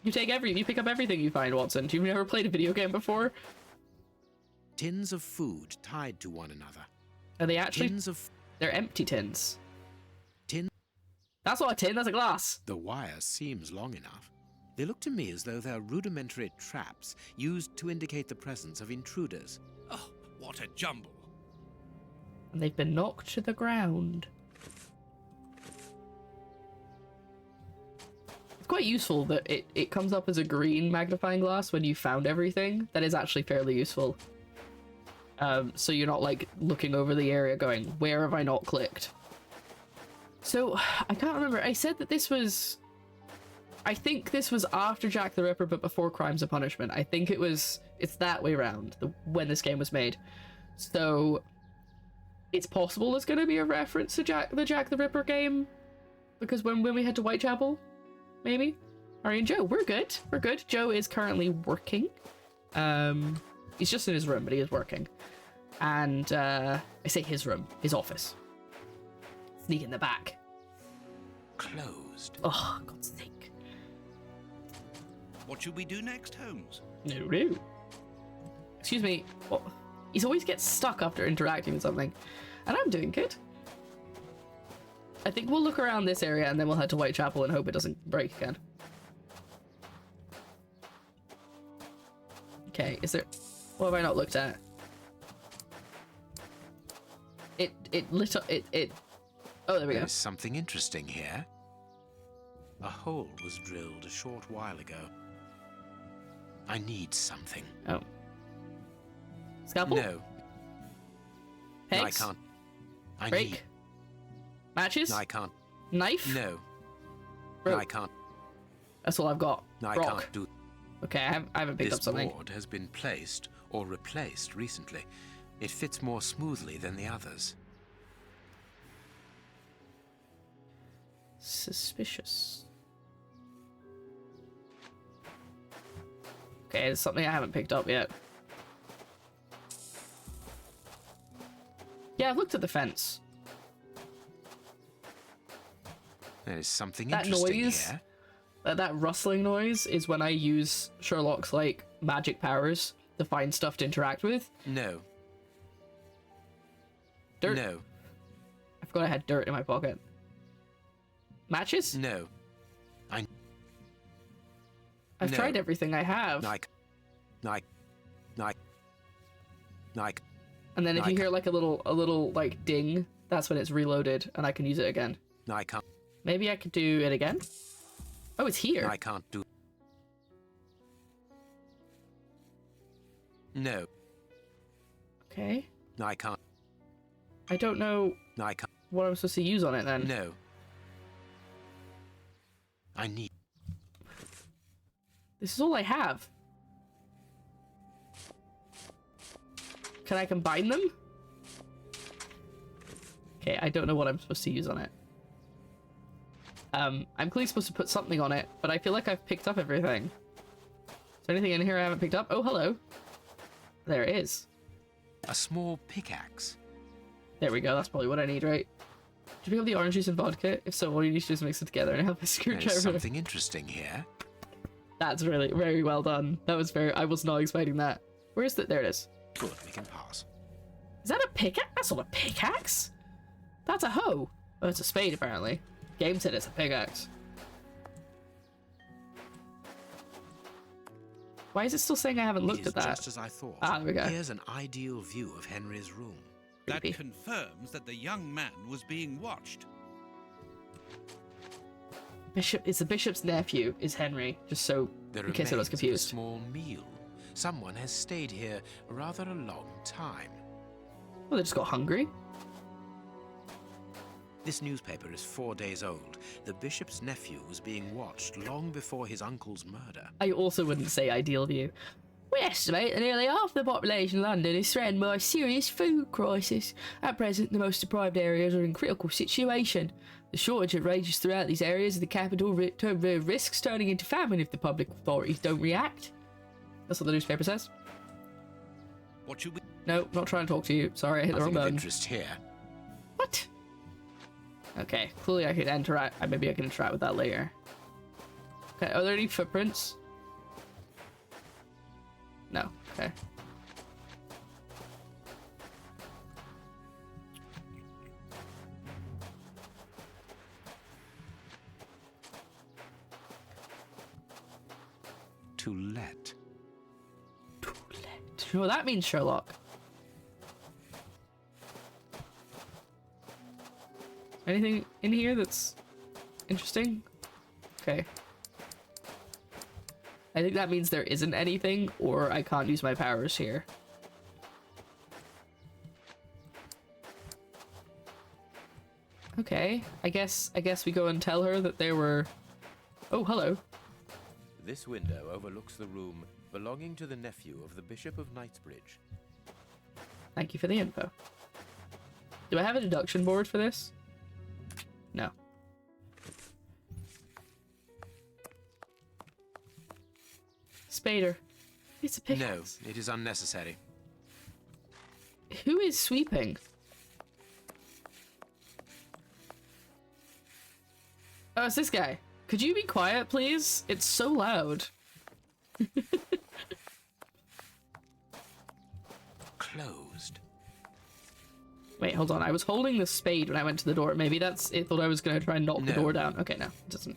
You pick up everything you find, Watson. You've never played a video game before? Tins of food tied to one another. Are they actually? They're empty tins. That's not a tin, that's a glass. The wire seems long enough. They look to me as though they're rudimentary traps used to indicate the presence of intruders. Oh, what a jumble. And they've been knocked to the ground. It's quite useful that it comes up as a green magnifying glass when you found everything. That is actually fairly useful. So you're not like looking over the area going, where have I not clicked? So I can't remember. I said that this was, I think this was after Jack the Ripper but before Crimes of Punishment. I think it's that way around when this game was made. So it's possible there's going to be a reference to the Jack the Ripper game because when we head to Whitechapel, maybe. Ari and Joe, we're good. We're good. Joe is currently working. He's just in his room, but he is working. And I say his room, his office. Sneak in the back. Closed. Oh, God's sake. What should we do next, Holmes? No. Excuse me. What? He always gets stuck after interacting with something. And I'm doing good. I think we'll look around this area and then we'll head to Whitechapel and hope it doesn't break again. Okay, is there... What have I not looked at? It lit up... It... Oh, there we go. There's something interesting here. A hole was drilled a short while ago. I need something. Oh. Scalpel? No. Pegs? No, I can't. I Break? need... Matches? No, I can't. Knife? No. Rope. No, I can't. That's all I've got. No, I Rock. can't do... Okay, I haven't picked up something. This board has been placed or replaced recently. It fits more smoothly than the others. Suspicious. Okay, there's something I haven't picked up yet. Yeah, I've looked at the fence. There is something That interesting noise, here. that rustling noise is when I use Sherlock's, like, magic powers to find stuff to interact with. No. Dirt? No. I forgot I had dirt in my pocket. Matches? No. I've tried everything I have. Nike. And then if you hear like a little like ding, that's when it's reloaded and I can use it again. No, I can't. Maybe I could do it again? Oh, it's here. No, I can't do. No. Okay. No, I can't. I don't know No, I can't. what I'm supposed to use on it then. No. I need. This is all I have. Can I combine them? Okay, I don't know what I'm supposed to use on it. I'm clearly supposed to put something on it, but I feel like I've picked up everything. Is there anything in here I haven't picked up? Oh, hello. There it is. A small pickaxe. There we go, that's probably what I need, right? Did you pick up the orange juice and vodka? If so, all you need to do is mix it together and have a screwdriver. There's something interesting here. That's really, very well done. That was very... I was not expecting that. Where is it? There it is. Good, we can pass. Is that a pickaxe? That's not a pickaxe. That's a hoe. Oh, it's a spade, apparently. Game said it's a pickaxe. Why is it still saying I haven't looked at that? Just as I thought. Ah, there we go. Here's an ideal view of Henry's room. That creepy. confirms that the young man was being watched. It's the bishop's nephew, is Henry, just so The in case I was remains of a confused. small meal. Someone has stayed here rather a long time. Well, they just got hungry. This newspaper is 4 days old. The bishop's nephew was being watched long before his uncle's murder. I also wouldn't say ideal view. We estimate that nearly half the population of London is threatened by a serious food crisis. At present, the most deprived areas are in critical situation. The shortage that rages throughout these areas of the capital risks turning into famine if the public authorities don't react. That's what the newspaper says. What should we... No, not trying to talk to you. Sorry, I hit the wrong Nothing of button. interest here. What? Okay, clearly I could interact. Maybe I can interact with that later. Okay, are there any footprints? No. Okay. To let. Do you know what that means, Sherlock? Anything in here that's interesting? Okay. I think that means there isn't anything, or I can't use my powers here. Okay, I guess we go and tell her that there were... Oh, hello. This window overlooks the room belonging to the nephew of the Bishop of Knightsbridge. Thank you for the info. Do I have a deduction board for this? No. Spader. It's a pickaxe. No, it is unnecessary. Who is sweeping? Oh, it's this guy. Could you be quiet, please? It's so loud. Closed. Wait, hold on. I was holding the spade when I went to the door. Maybe that's it. Thought I was going to try and knock the door down. Okay, no, it doesn't.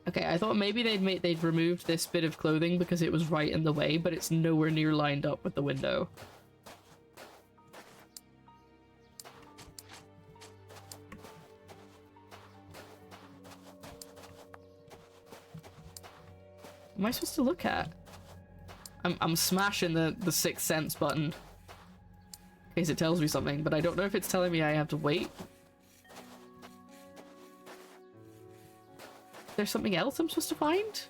Okay, I thought maybe they'd removed this bit of clothing because it was right in the way, but it's nowhere near lined up with the window. What am I supposed to look at? I'm smashing the Sixth Sense button in case it tells me something, but I don't know if it's telling me I have to wait. There's something else I'm supposed to find?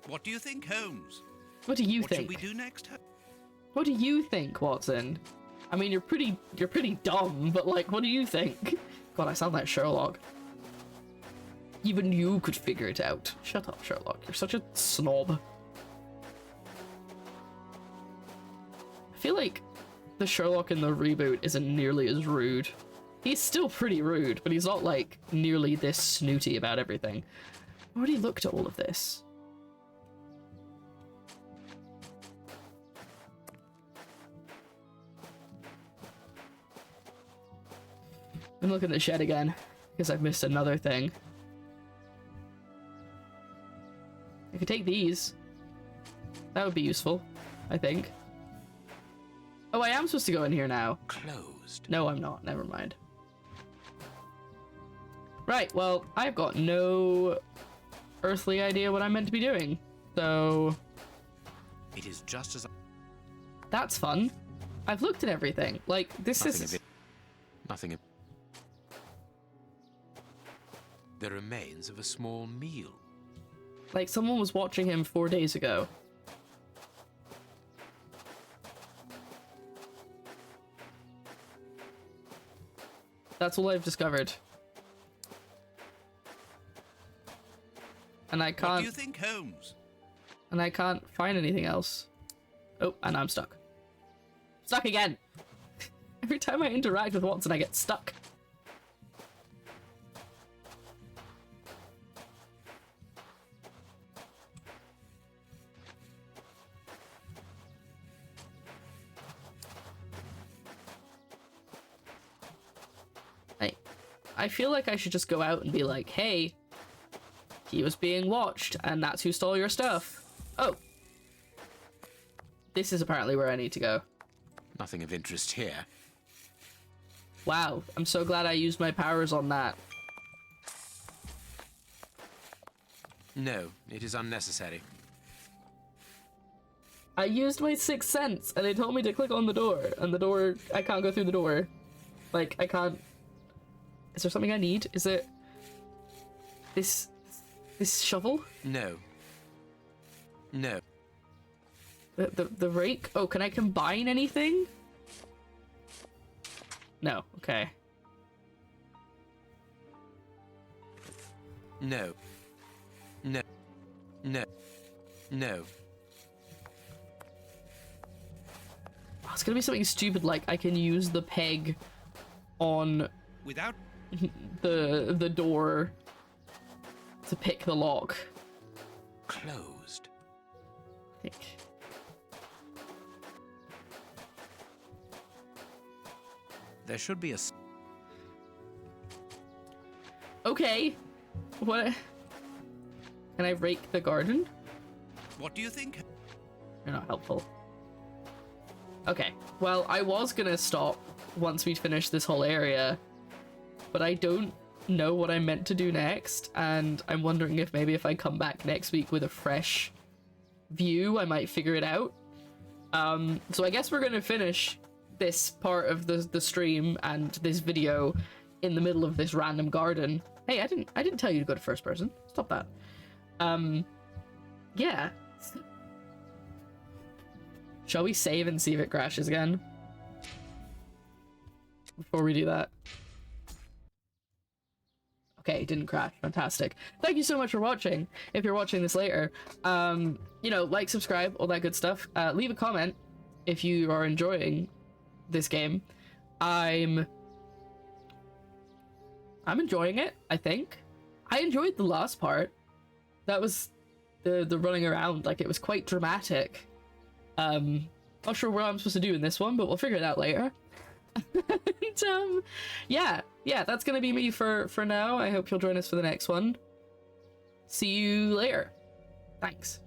What do you think, Holmes? What do you What think? should we do next? What do you think, Watson? I mean, you're pretty dumb, but like, what do you think? God, I sound like Sherlock. Even you could figure it out. Shut up, Sherlock. You're such a snob. I feel like the Sherlock in the reboot isn't nearly as rude. He's still pretty rude, but he's not like nearly this snooty about everything. I already looked at all of this. I'm looking at the shed again because I've missed another thing. I could take these. That would be useful, I think. Oh, I am supposed to go in here now. Closed. No, I'm not. Never mind. Right, well, I've got no earthly idea what I'm meant to be doing. So... It is just as... That's fun. I've looked at everything. Like, this Nothing is... of it. Nothing of... The remains of a small meal. Like, someone was watching him 4 days ago. That's all I've discovered. And I can't... What do you think, Holmes? And I can't find anything else. Oh, and I'm stuck. Stuck again! Every time I interact with Watson, I get stuck. I feel like I should just go out and be like, hey, he was being watched, and that's who stole your stuff. Oh. This is apparently where I need to go. Nothing of interest here. Wow, I'm so glad I used my powers on that. No, it is unnecessary. I used my sixth sense, and it told me to click on the door, and the door, I can't go through the door. Like, I can't... Is there something I need? Is it... This shovel? No. No. The rake? Oh, can I combine anything? No, okay. No. No. No. No. Oh, it's gonna be something stupid like I can use the peg on without the door to pick the lock. Closed. I think. There should be a... Okay. What? Can I rake the garden? What do you think? You're not helpful. Okay. Well, I was gonna stop once we finish this whole area, but I don't know what I'm meant to do next, and I'm wondering if maybe if I come back next week with a fresh view, I might figure it out. So I guess we're gonna finish this part of the stream and this video in the middle of this random garden. Hey, I didn't tell you to go to first person. Stop that. Yeah. Shall we save and see if it crashes again? Before we do that. Okay, it didn't crash. Fantastic. Thank you so much for watching. If you're watching this later, you know, like, subscribe, all that good stuff. Leave a comment if you are enjoying this game. I'm enjoying it, I think. I enjoyed the last part. That was the running around, like, it was quite dramatic. Not sure what I'm supposed to do in this one, but we'll figure it out later. And, yeah, that's gonna be me for now. I hope you'll join us for the next one. See you later. Thanks.